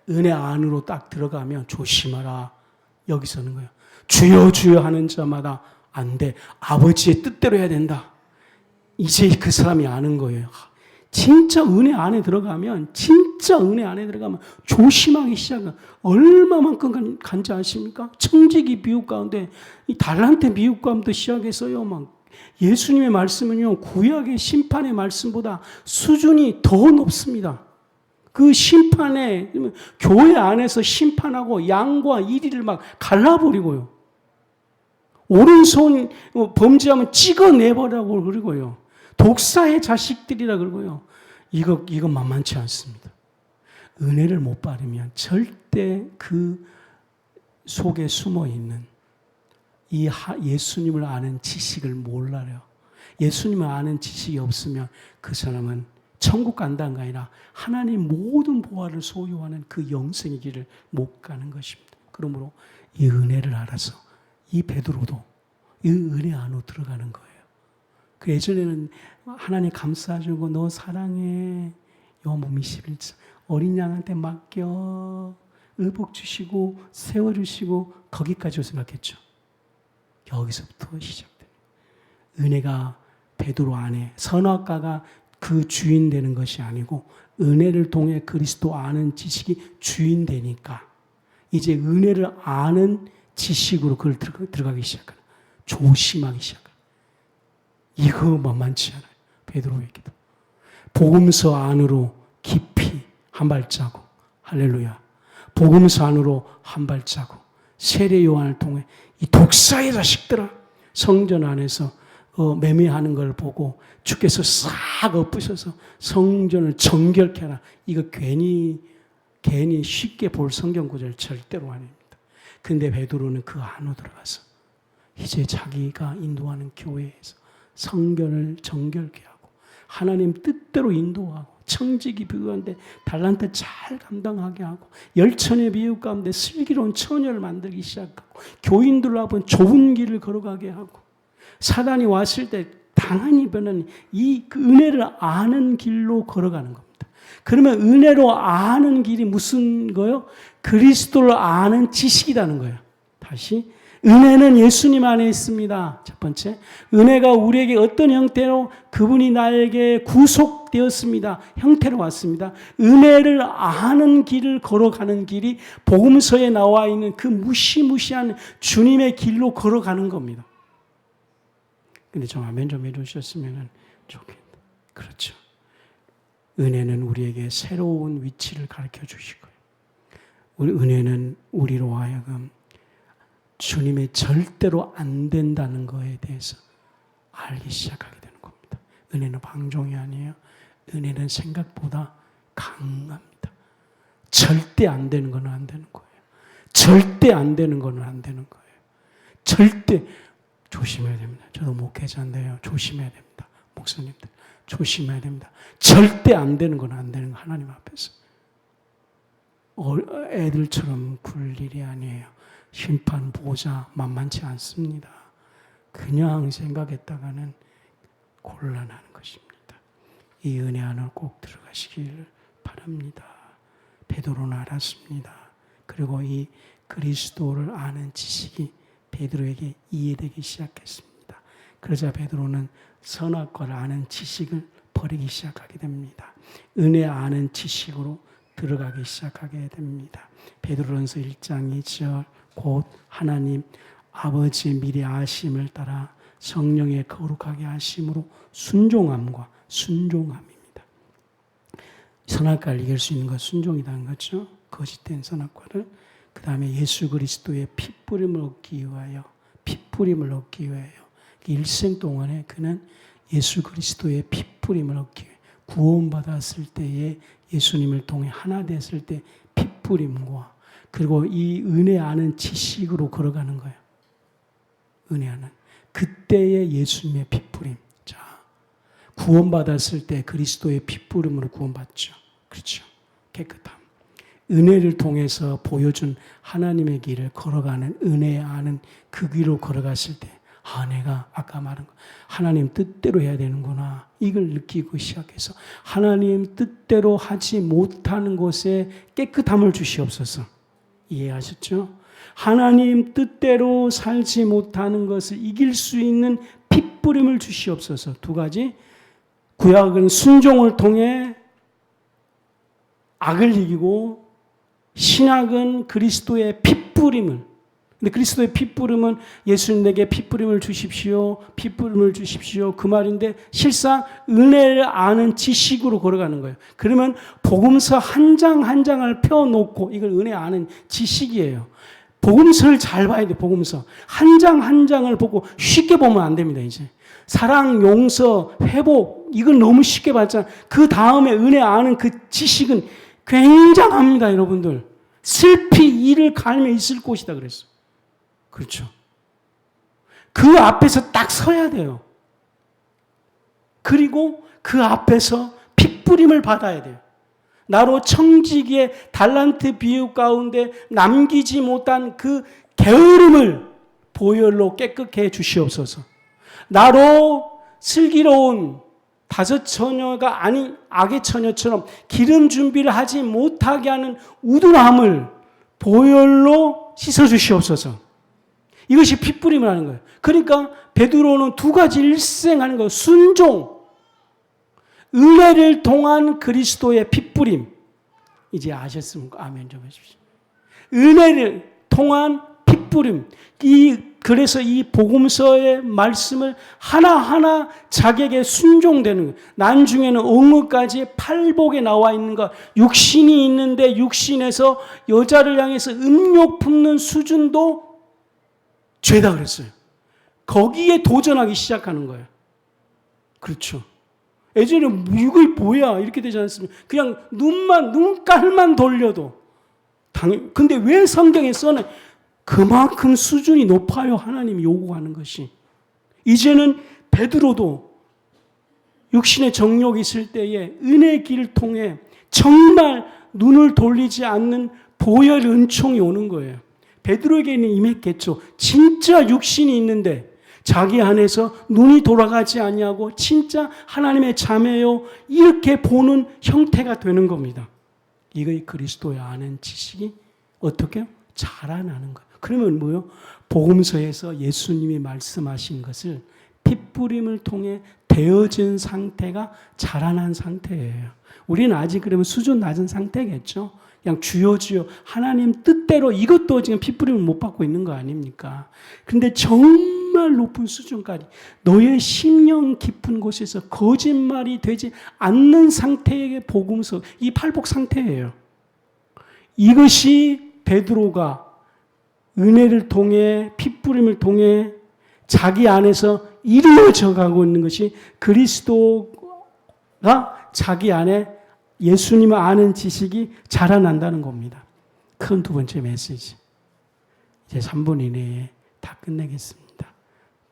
은혜 안으로 딱 들어가면 조심하라. 여기 서는 거예요. 주여 주여 하는 자마다 안 돼. 아버지의 뜻대로 해야 된다. 이제 그 사람이 아는 거예요. 진짜 은혜 안에 들어가면 조심하기 시작해요. 얼마만큼 간지 아십니까? 청지기 미혹 가운데 이 달란트 미혹 가운데 시작해서요. 예수님의 말씀은요, 구약의 심판의 말씀보다 수준이 더 높습니다. 그 심판에, 교회 안에서 심판하고 양과 이리를 갈라버리고요. 오른손 범죄하면 찍어내버리라고 그러고요. 독사의 자식들이라 그러고요. 이거 만만치 않습니다. 은혜를 못 바르면 절대 그 속에 숨어 있는 이 예수님을 아는 지식을 몰라요. 예수님을 아는 지식이 없으면 그 사람은 천국 간다는 게 아니라 하나님 모든 보화를 소유하는 그 영생의 길을 못 가는 것입니다. 그러므로 이 은혜를 알아서 이 베드로도 이 은혜 안으로 들어가는 거예요. 그 예전에는 하나님 감싸주고 너 사랑해. 요한복음 21장 어린 양한테 맡겨 의복 주시고 세워주시고 거기까지 생각했죠. 여기서부터 시작돼요. 은혜가 베드로 안에 선악과가 그 주인 되는 것이 아니고 은혜를 통해 그리스도 아는 지식이 주인 되니까 이제 은혜를 아는 지식으로 그걸 들어가기 시작하는, 조심하기 시작하는. 이거 만만치 않아요. 베드로에게도. 복음서 안으로 깊이 한 발자국. 할렐루야. 복음서 안으로 한 발자국. 세례 요한을 통해 이 독사의 자식들아, 성전 안에서 매매하는 걸 보고 주께서 싹 엎으셔서 성전을 정결케 하라. 이거 괜히 쉽게 볼 성경 구절 절대로 아닙니다. 근데 베드로는 그 안으로 들어가서 이제 자기가 인도하는 교회에서 성전을 정결케 하고 하나님 뜻대로 인도하고 청지기 비유한데 달란트 잘 감당하게 하고 열천의 비유 가운데 슬기로운 처녀를 만들기 시작하고 교인들 앞은 좁은 길을 걸어가게 하고 사단이 왔을 때 당연히 변하는 그 은혜를 아는 길로 걸어가는 겁니다. 그러면 은혜로 아는 길이 무슨 거요? 그리스도를 아는 지식이라는 거예요. 다시 은혜는 예수님 안에 있습니다. 첫 번째, 은혜가 우리에게 어떤 형태로 그분이 나에게 구속되었습니다. 형태로 왔습니다. 은혜를 아는 길을 걸어가는 길이 복음서에 나와 있는 그 무시무시한 주님의 길로 걸어가는 겁니다. 근데 좀 아멘 좀 해주셨으면 좋겠다. 그렇죠. 은혜는 우리에게 새로운 위치를 가르쳐 주시고요. 우리 은혜는 우리로 하여금 주님의 절대로 안 된다는 것에 대해서 알기 시작하게 되는 겁니다. 은혜는 방종이 아니에요. 은혜는 생각보다 강합니다. 절대 안 되는 건 안 되는 거예요. 절대 안 되는 건 안 되는 거예요. 절대 조심해야 됩니다. 저도 목회자인데요. 조심해야 됩니다. 목사님들 조심해야 됩니다. 절대 안 되는 건 안 되는 거 하나님 앞에서. 애들처럼 굴 일이 아니에요. 심판 보자 만만치 않습니다. 그냥 생각했다가는 곤란한 것입니다. 이 은혜 안으로 꼭 들어가시기를 바랍니다. 베드로는 알았습니다. 그리고 이 그리스도를 아는 지식이 베드로에게 이해되기 시작했습니다. 그러자 베드로는 선악과를 아는 지식을 버리기 시작하게 됩니다. 은혜 아는 지식으로 들어가기 시작하게 됩니다. 베드로전서 1장 2절 곧 하나님 아버지의 미리 아심을 따라 성령의 거룩하게 하심으로 순종함과 순종함입니다. 선악과를 이길 수 있는 것 순종이라는 거죠. 거짓된 선악과를. 그 다음에 예수 그리스도의 피뿌림을 얻기 위하여 일생 동안에 그는 예수 그리스도의 피뿌림을 얻기 위해 구원받았을 때에 예수님을 통해 하나 됐을 때 피뿌림과 그리고 이 은혜 아는 지식으로 걸어가는 거예요. 은혜 아는. 그때의 예수님의 피뿌림. 자, 구원받았을 때 그리스도의 피뿌림으로 구원받죠. 그렇죠. 깨끗함. 은혜를 통해서 보여준 하나님의 길을 걸어가는 은혜 아는 그 길로 걸어갔을 때 내가 아까 말한 거 하나님 뜻대로 해야 되는구나. 이걸 느끼고 시작해서 하나님 뜻대로 하지 못하는 곳에 깨끗함을 주시옵소서. 이해하셨죠? 하나님 뜻대로 살지 못하는 것을 이길 수 있는 핏부림을 주시옵소서. 두 가지. 구약은 순종을 통해 악을 이기고 신약은 그리스도의 핏부림을. 근데 그리스도의 핏부림은 예수님에게 핏부림을 주십시오. 핏부림을 주십시오. 그 말인데 실상 은혜를 아는 지식으로 걸어가는 거예요. 그러면 복음서 한 장 한 장을 펴놓고 이걸 은혜 아는 지식이에요. 복음서를 잘 봐야 돼. 복음서. 한 장 한 장을 보고 쉽게 보면 안 됩니다. 이제. 사랑, 용서, 회복 이건 너무 쉽게 봤잖아요. 그 다음에 은혜 아는 그 지식은 굉장합니다. 여러분들. 슬피 이를 갈며 있을 곳이다 그랬어요. 그렇죠. 그 앞에서 딱 서야 돼요. 그리고 그 앞에서 핏부림을 받아야 돼요. 나로 청지기의 달란트 비유 가운데 남기지 못한 그 게으름을 보혈로 깨끗게 해 주시옵소서. 나로 슬기로운 다섯 처녀가 아닌 악의 처녀처럼 기름 준비를 하지 못하게 하는 우둔함을 보혈로 씻어 주시옵소서. 이것이 핏부림을 하는 거예요. 그러니까 베드로는 두 가지 일생하는 거예요. 순종, 은혜를 통한 그리스도의 핏부림. 이제 아셨으면 아멘 좀 해주십시오. 은혜를 통한 핏부림. 그래서 이 복음서의 말씀을 하나하나 자기에게 순종되는 거예요. 나중에는 엉어까지 팔복에 나와 있는 것. 육신이 있는데 육신에서 여자를 향해서 음욕 품는 수준도 죄다 그랬어요. 거기에 도전하기 시작하는 거예요. 그렇죠. 예전에 이거 뭐야 이렇게 되지 않습니까? 그냥 눈깔만 돌려도 근데 왜 성경에 써내? 그만큼 수준이 높아요. 하나님이 요구하는 것이. 이제는 베드로도 육신의 정욕이 있을 때에 은혜의 길을 통해 정말 눈을 돌리지 않는 보혈 은총이 오는 거예요. 베드로에게는 임했겠죠. 진짜 육신이 있는데 자기 안에서 눈이 돌아가지 아니하고 진짜 하나님의 자매요 이렇게 보는 형태가 되는 겁니다. 이거의 그리스도의 아는 지식이 어떻게 자라나는 거예요. 그러면 뭐요? 복음서에서 예수님이 말씀하신 것을 핏부림을 통해 되어진 상태가 자라난 상태예요. 우리는 아직 그러면 수준 낮은 상태겠죠. 그냥 주여 하나님 뜻대로 이것도 지금 핏부림을 못 받고 있는 거 아닙니까? 그런데 정말 높은 수준까지 너의 심령 깊은 곳에서 거짓말이 되지 않는 상태의 복음서, 이 팔복 상태예요. 이것이 베드로가 은혜를 통해 핏부림을 통해 자기 안에서 이루어져 가고 있는 것이 그리스도가 자기 안에 예수님을 아는 지식이 자라난다는 겁니다. 큰 두 번째 메시지. 이제 3분 이내에 다 끝내겠습니다.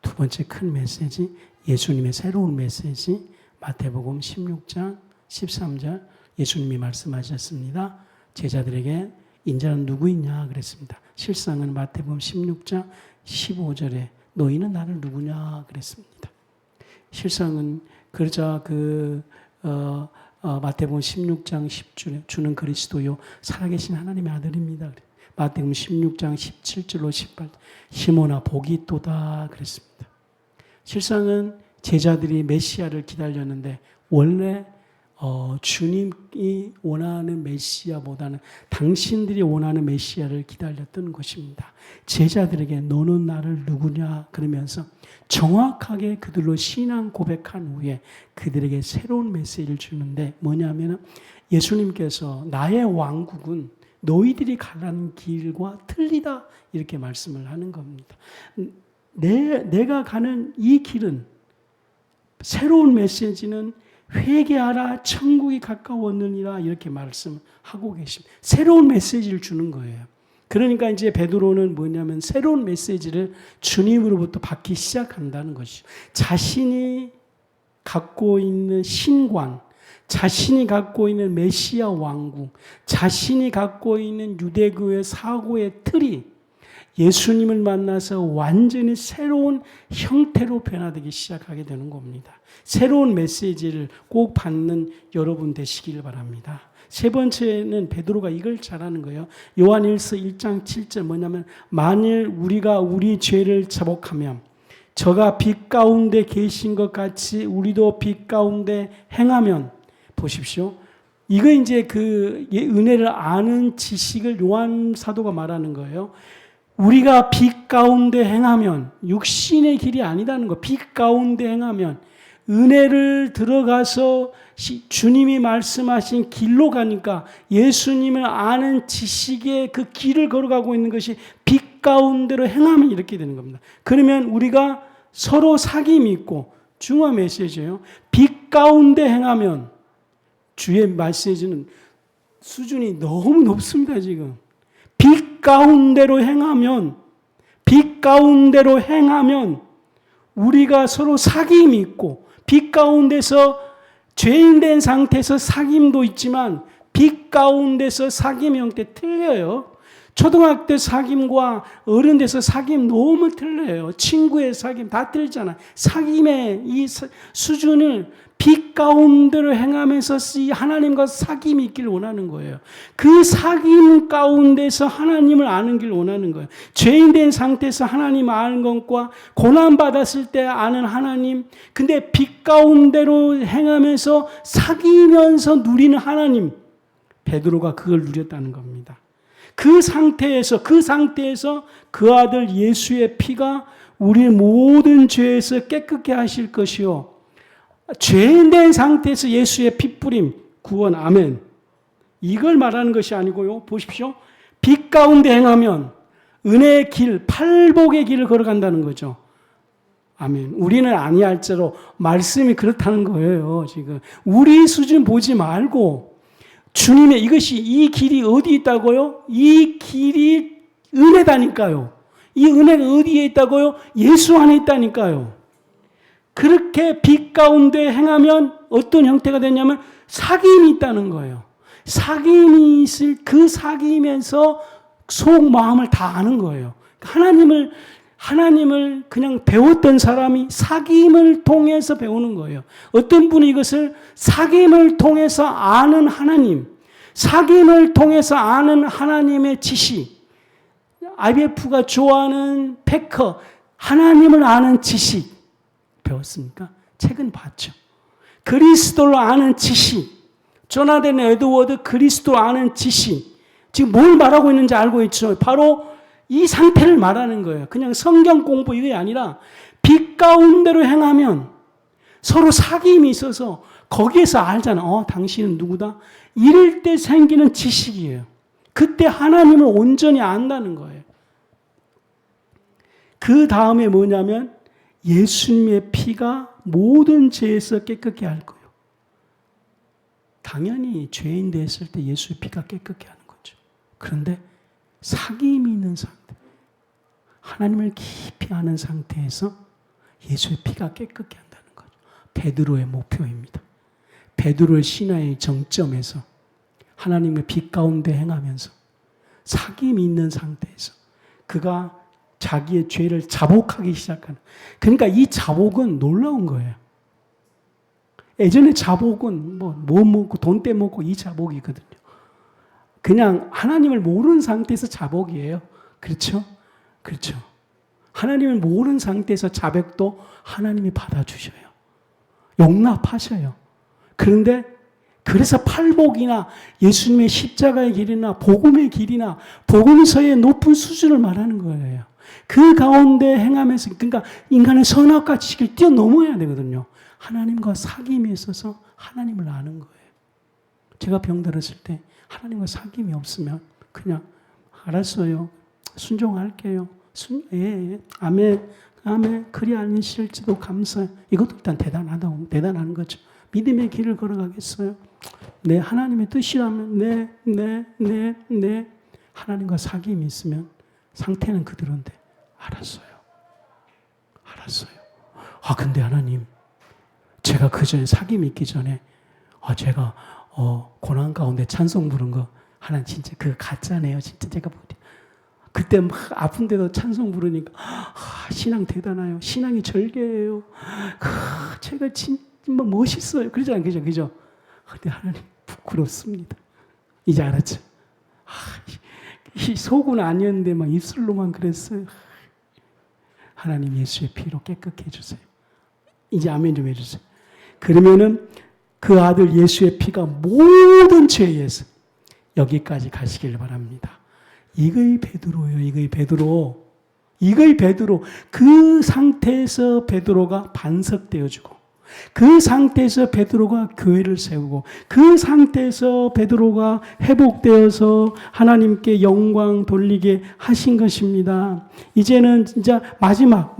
두 번째 큰 메시지, 예수님의 새로운 메시지, 마태복음 16장 13절 예수님이 말씀하셨습니다. 제자들에게 인자는 누구이냐 그랬습니다. 실상은 마태복음 16장 15절에 너희는 나를 누구냐 그랬습니다. 실상은 그러자 마태복음 16장 10절에 주는 그리스도요 살아계신 하나님의 아들입니다. 마태복음 16장 17절로 18절 시몬아 복이 있도다 그랬습니다. 실상은 제자들이 메시아를 기다렸는데 원래 주님이 원하는 메시아보다는 당신들이 원하는 메시아를 기다렸던 것입니다. 제자들에게 너는 나를 누구냐 그러면서 정확하게 그들로 신앙 고백한 후에 그들에게 새로운 메시지를 주는데 뭐냐면 예수님께서 나의 왕국은 너희들이 가는 길과 틀리다 이렇게 말씀을 하는 겁니다. 내가 가는 이 길은 새로운 메시지는 회개하라 천국이 가까웠느니라 이렇게 말씀하고 계십니다. 새로운 메시지를 주는 거예요. 그러니까 이제 베드로는 뭐냐면 새로운 메시지를 주님으로부터 받기 시작한다는 것이죠. 자신이 갖고 있는 신관, 자신이 갖고 있는 메시아 왕국, 자신이 갖고 있는 유대교의 사고의 틀이 예수님을 만나서 완전히 새로운 형태로 변화되기 시작하게 되는 겁니다. 새로운 메시지를 꼭 받는 여러분 되시길 바랍니다. 세 번째는 베드로가 이걸 잘하는 거예요. 요한일서 1장 7절 뭐냐면 만일 우리가 우리 죄를 자복하면 저가 빛 가운데 계신 것 같이 우리도 빛 가운데 행하면 보십시오. 이거 이제 그 은혜를 아는 지식을 요한 사도가 말하는 거예요. 우리가 빛 가운데 행하면 육신의 길이 아니다는 거. 빛 가운데 행하면 은혜를 들어가서 주님이 말씀하신 길로 가니까 예수님을 아는 지식의 그 길을 걸어가고 있는 것이 빛 가운데로 행하면 이렇게 되는 겁니다. 그러면 우리가 서로 사귐이 있고 중요한 메시지예요. 빛 가운데 행하면 주의 메시지는 수준이 너무 높습니다. 지금 빛 가운데로 행하면 우리가 서로 사귐이 있고 빛 가운데서 죄인 된 상태에서 사귐도 있지만 빛 가운데서 사귐의 형태 틀려요. 초등학교 사귐과 어른 돼서 사귐 너무 틀려요. 친구의 사귐 다 틀리잖아요. 사귐의 이 수준을 빛 가운데로 행하면서 하나님과 사귐이 있기를 원하는 거예요. 그 사귐 가운데서 하나님을 아는 길 원하는 거예요. 죄인 된 상태에서 하나님 아는 것과 고난받았을 때 아는 하나님, 근데 빛 가운데로 행하면서 사귀면서 누리는 하나님, 베드로가 그걸 누렸다는 겁니다. 그 상태에서 그 아들 예수의 피가 우리 모든 죄에서 깨끗게 하실 것이요 죄인된 상태에서 예수의 핏부림, 구원, 아멘. 이걸 말하는 것이 아니고요. 보십시오. 빛 가운데 행하면 은혜의 길, 팔복의 길을 걸어간다는 거죠. 아멘. 우리는 아니할지로 말씀이 그렇다는 거예요. 지금 우리 수준 보지 말고 주님의 이 길이 어디 있다고요? 이 길이 은혜다니까요. 이 은혜가 어디에 있다고요? 예수 안에 있다니까요. 그렇게 빛 가운데 행하면 어떤 형태가 되냐면 사귐이 있다는 거예요. 사귐이 있을 그 사귐에서 속 마음을 다 아는 거예요. 하나님을 하나님을 그냥 배웠던 사람이 사귐을 통해서 배우는 거예요. 어떤 분이 이것을 사귐을 통해서 아는 하나님, 사귐을 통해서 아는 하나님의 지식, IBF가 좋아하는 패커, 하나님을 아는 지식 배웠습니까? 책은 봤죠. 그리스도를 아는 지식, 조나단 에드워드 그리스도 아는 지식, 지금 뭘 말하고 있는지 알고 있죠? 바로 이 상태를 말하는 거예요. 그냥 성경 공부 이게 아니라 빛 가운데로 행하면 서로 사귐이 있어서 거기에서 알잖아. 당신은 누구다? 이럴 때 생기는 지식이에요. 그때 하나님을 온전히 안다는 거예요. 그 다음에 뭐냐면 예수님의 피가 모든 죄에서 깨끗게 할 거예요. 당연히 죄인 됐을 때 예수의 피가 깨끗게 하는 거죠. 그런데 사귐이 있는 상태, 하나님을 깊이 아는 상태에서 예수의 피가 깨끗게 한다는 거죠. 베드로의 목표입니다. 베드로의 신화의 정점에서 하나님의 빛 가운데 행하면서 사귐이 있는 상태에서 그가 자기의 죄를 자복하기 시작하는. 그러니까 이 자복은 놀라운 거예요. 예전에 자복은 뭐 먹고 돈 떼먹고 이 자복이거든요. 그냥 하나님을 모르는 상태에서 자복이에요. 그렇죠? 그렇죠. 하나님을 모르는 상태에서 자백도 하나님이 받아주셔요. 용납하셔요. 그런데 그래서 팔복이나 예수님의 십자가의 길이나 복음의 길이나 복음서의 높은 수준을 말하는 거예요. 그 가운데 행하면서, 그러니까 인간의 선악과 지식을 뛰어넘어야 되거든요. 하나님과 사귐이 있어서 하나님을 아는 거예요. 제가 병들었을 때 하나님과 사귐이 없으면 그냥 알았어요. 순종할게요. 예, 아멘, 아멘. 그리 아니실지도 감사해요. 이것도 일단 대단한 거죠. 믿음의 길을 걸어가겠어요. 네, 하나님의 뜻이라면 네. 하나님과 사귐이 있으면 상태는 그대로인데 알았어요. 근데 하나님, 제가 그 전에 사귐이 있기 전에 제가 고난 가운데 찬송 부른 거 하나님 진짜 그거 가짜네요. 진짜 제가 그때 막 아픈데도 찬송 부르니까 신앙 대단해요. 신앙이 절개예요. 제가 진짜 멋있어요. 그러잖아요. 그죠? 근데 하나님 부끄럽습니다. 이제 알았죠? 이 속은 아니었는데 막 입술로만 그랬어요. 하나님 예수의 피로 깨끗게 해주세요. 이제 아멘 좀 해주세요. 그러면은 그 아들 예수의 피가 모든 죄에서 여기까지 가시길 바랍니다. 이거의 베드로예요. 이거의 베드로. 그 상태에서 베드로가 반석되어주고, 그 상태에서 베드로가 교회를 세우고, 그 상태에서 베드로가 회복되어서 하나님께 영광 돌리게 하신 것입니다. 이제는 진짜 마지막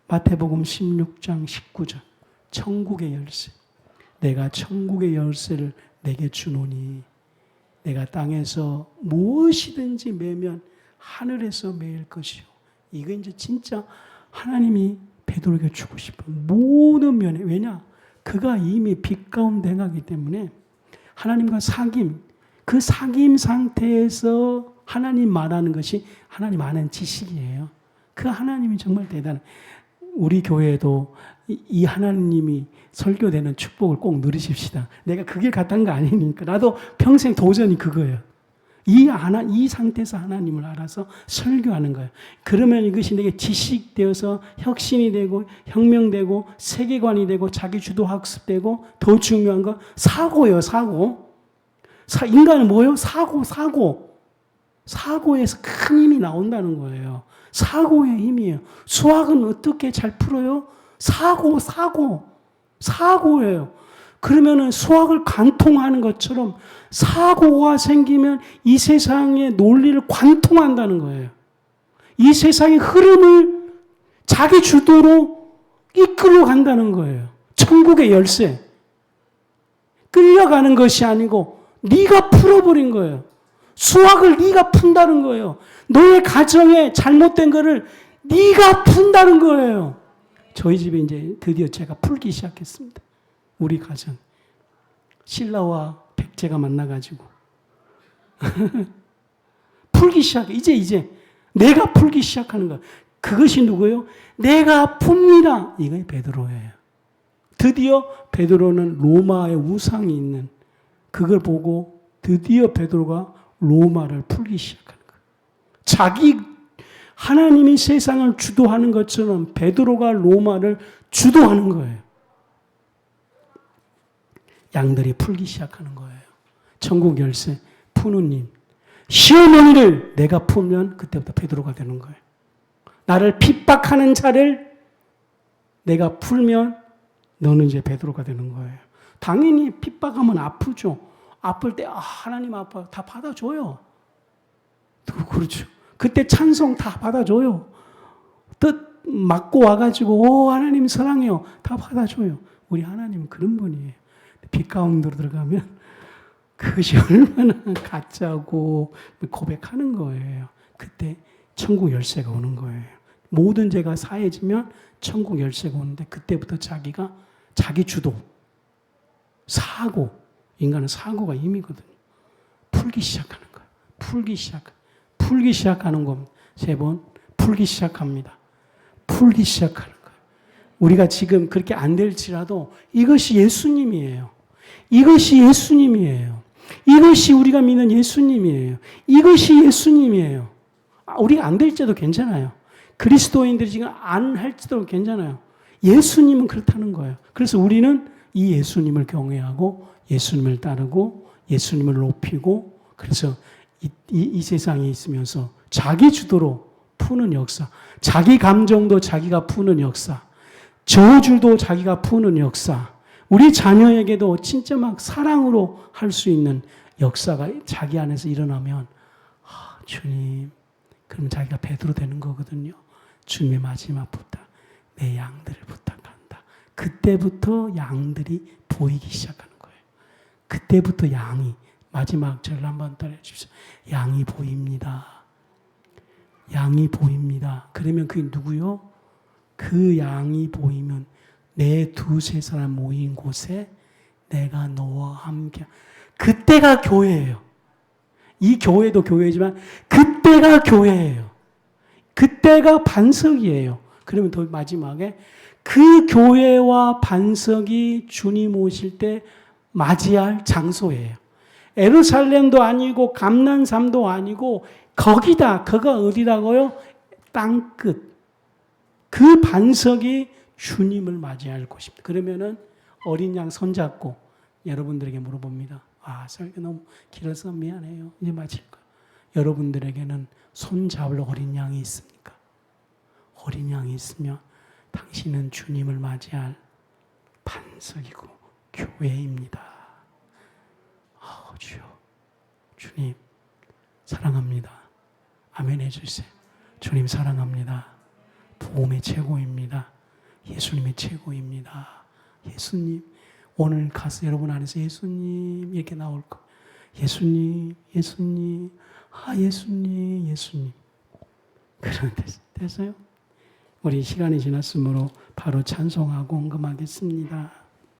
마태복음 16장 19절 천국의 열쇠. 내가 천국의 열쇠를 내게 주노니 내가 땅에서 무엇이든지 매면 하늘에서 매일 것이요. 이거 이제 진짜 하나님이 베드로에게 주고 싶은 모든 면에. 왜냐? 그가 이미 빛 가운데 행하기 때문에 하나님과 사귐, 그 사귐 상태에서 하나님 말하는 것이 하나님 아는 지식이에요. 그 하나님이 정말 대단해. 우리 교회에도 이 하나님이 설교되는 축복을 꼭 누리십시다. 내가 그게 같은 거 아니니까. 나도 평생 도전이 그거예요. 이 상태에서 하나님을 알아서 설교하는 거예요. 그러면 이것이 내게 지식되어서 혁신이 되고 혁명되고 세계관이 되고 자기주도 학습되고 더 중요한 건 사고예요. 인간은 뭐예요? 사고에서 큰 힘이 나온다는 거예요. 사고의 힘이에요. 수학은 어떻게 잘 풀어요? 사고예요. 그러면은 수학을 관통하는 것처럼 사고가 생기면 이 세상의 논리를 관통한다는 거예요. 이 세상의 흐름을 자기 주도로 이끌어 간다는 거예요. 천국의 열쇠. 끌려가는 것이 아니고 네가 풀어버린 거예요. 수학을 네가 푼다는 거예요. 너의 가정에 잘못된 거를 네가 푼다는 거예요. 저희 집에 이제 드디어 제가 풀기 시작했습니다. 우리 가정. 신라와 백제가 만나가지고 풀기 시작해. 이제 내가 풀기 시작하는 거예요. 그것이 누구예요? 내가 풉니다. 이게 베드로예요. 드디어 베드로는 로마의 우상이 있는 그걸 보고 드디어 베드로가 로마를 풀기 시작하는 거예요. 자기 하나님이 세상을 주도하는 것처럼 베드로가 로마를 주도하는 거예요. 양들이 풀기 시작하는 거예요. 천국 열쇠 푸는 님. 시어머니를 내가 풀면 그때부터 베드로가 되는 거예요. 나를 핍박하는 자를 내가 풀면 너는 이제 베드로가 되는 거예요. 당연히 핍박하면 아프죠. 아플 때 하나님 아파 다 받아줘요. 그렇죠. 그때 찬송 다 받아줘요. 뜻 맞고 와가지고 하나님 사랑해요. 다 받아줘요. 우리 하나님은 그런 분이에요. 빛 가운데로 들어가면 그것이 얼마나 가짜고 고백하는 거예요. 그때 천국 열쇠가 오는 거예요. 모든 죄가 사해지면 천국 열쇠가 오는데 그때부터 자기가 자기 주도, 사고, 인간은 사고가 힘이거든요. 풀기 시작하는 거예요. 풀기 시작하는 겁니다. 3번 풀기 시작합니다. 풀기 시작하는 거예요. 우리가 지금 그렇게 안 될지라도 이것이 예수님이에요. 이것이 예수님이에요. 이것이 우리가 믿는 예수님이에요. 이것이 예수님이에요. 우리가 안 될지도 괜찮아요. 그리스도인들이 지금 안 할지도 괜찮아요. 예수님은 그렇다는 거예요. 그래서 우리는 이 예수님을 경외하고 예수님을 따르고 예수님을 높이고 그래서 이 세상에 있으면서 자기 주도로 푸는 역사, 자기 감정도 자기가 푸는 역사, 저주도 자기가 푸는 역사, 우리 자녀에게도 진짜 막 사랑으로 할 수 있는 역사가 자기 안에서 일어나면 주님, 그럼 자기가 베드로 되는 거거든요. 주님의 마지막 부탁, 내 양들을 부탁한다. 그때부터 양들이 보이기 시작하는 거예요. 그때부터 양이 마지막 절을 한번 따라주십시오. 양이 보입니다. 양이 보입니다. 그러면 그게 누구요? 그 양이 보이면 내 2-3 사람 모인 곳에 내가 너와 함께. 그때가 교회예요. 이 교회도 교회지만 그때가 교회예요. 그때가 반석이에요. 그러면 더 마지막에 그 교회와 반석이 주님 오실 때 맞이할 장소예요. 예루살렘도 아니고 감난산도 아니고 거기다. 거가 어디라고요? 땅끝. 그 반석이 주님을 맞이할 곳입니다. 그러면은 어린 양 손잡고 여러분들에게 물어봅니다. 설교 너무 길어서 미안해요. 이제 마칠 거예요. 여러분들에게는 손잡을 어린 양이 있습니까? 어린 양이 있으면 당신은 주님을 맞이할 반석이고 교회입니다. 주여, 주님 사랑합니다. 아멘 해주세요. 주님 사랑합니다. 복음의 최고입니다. 예수님의 최고입니다. 예수님, 오늘 가서 여러분 안에서 예수님 이렇게 나올 거. 예수님, 예수님, 예수님, 예수님. 그런 됐어요? 우리 시간이 지났으므로 바로 찬송하고 언금하겠습니다.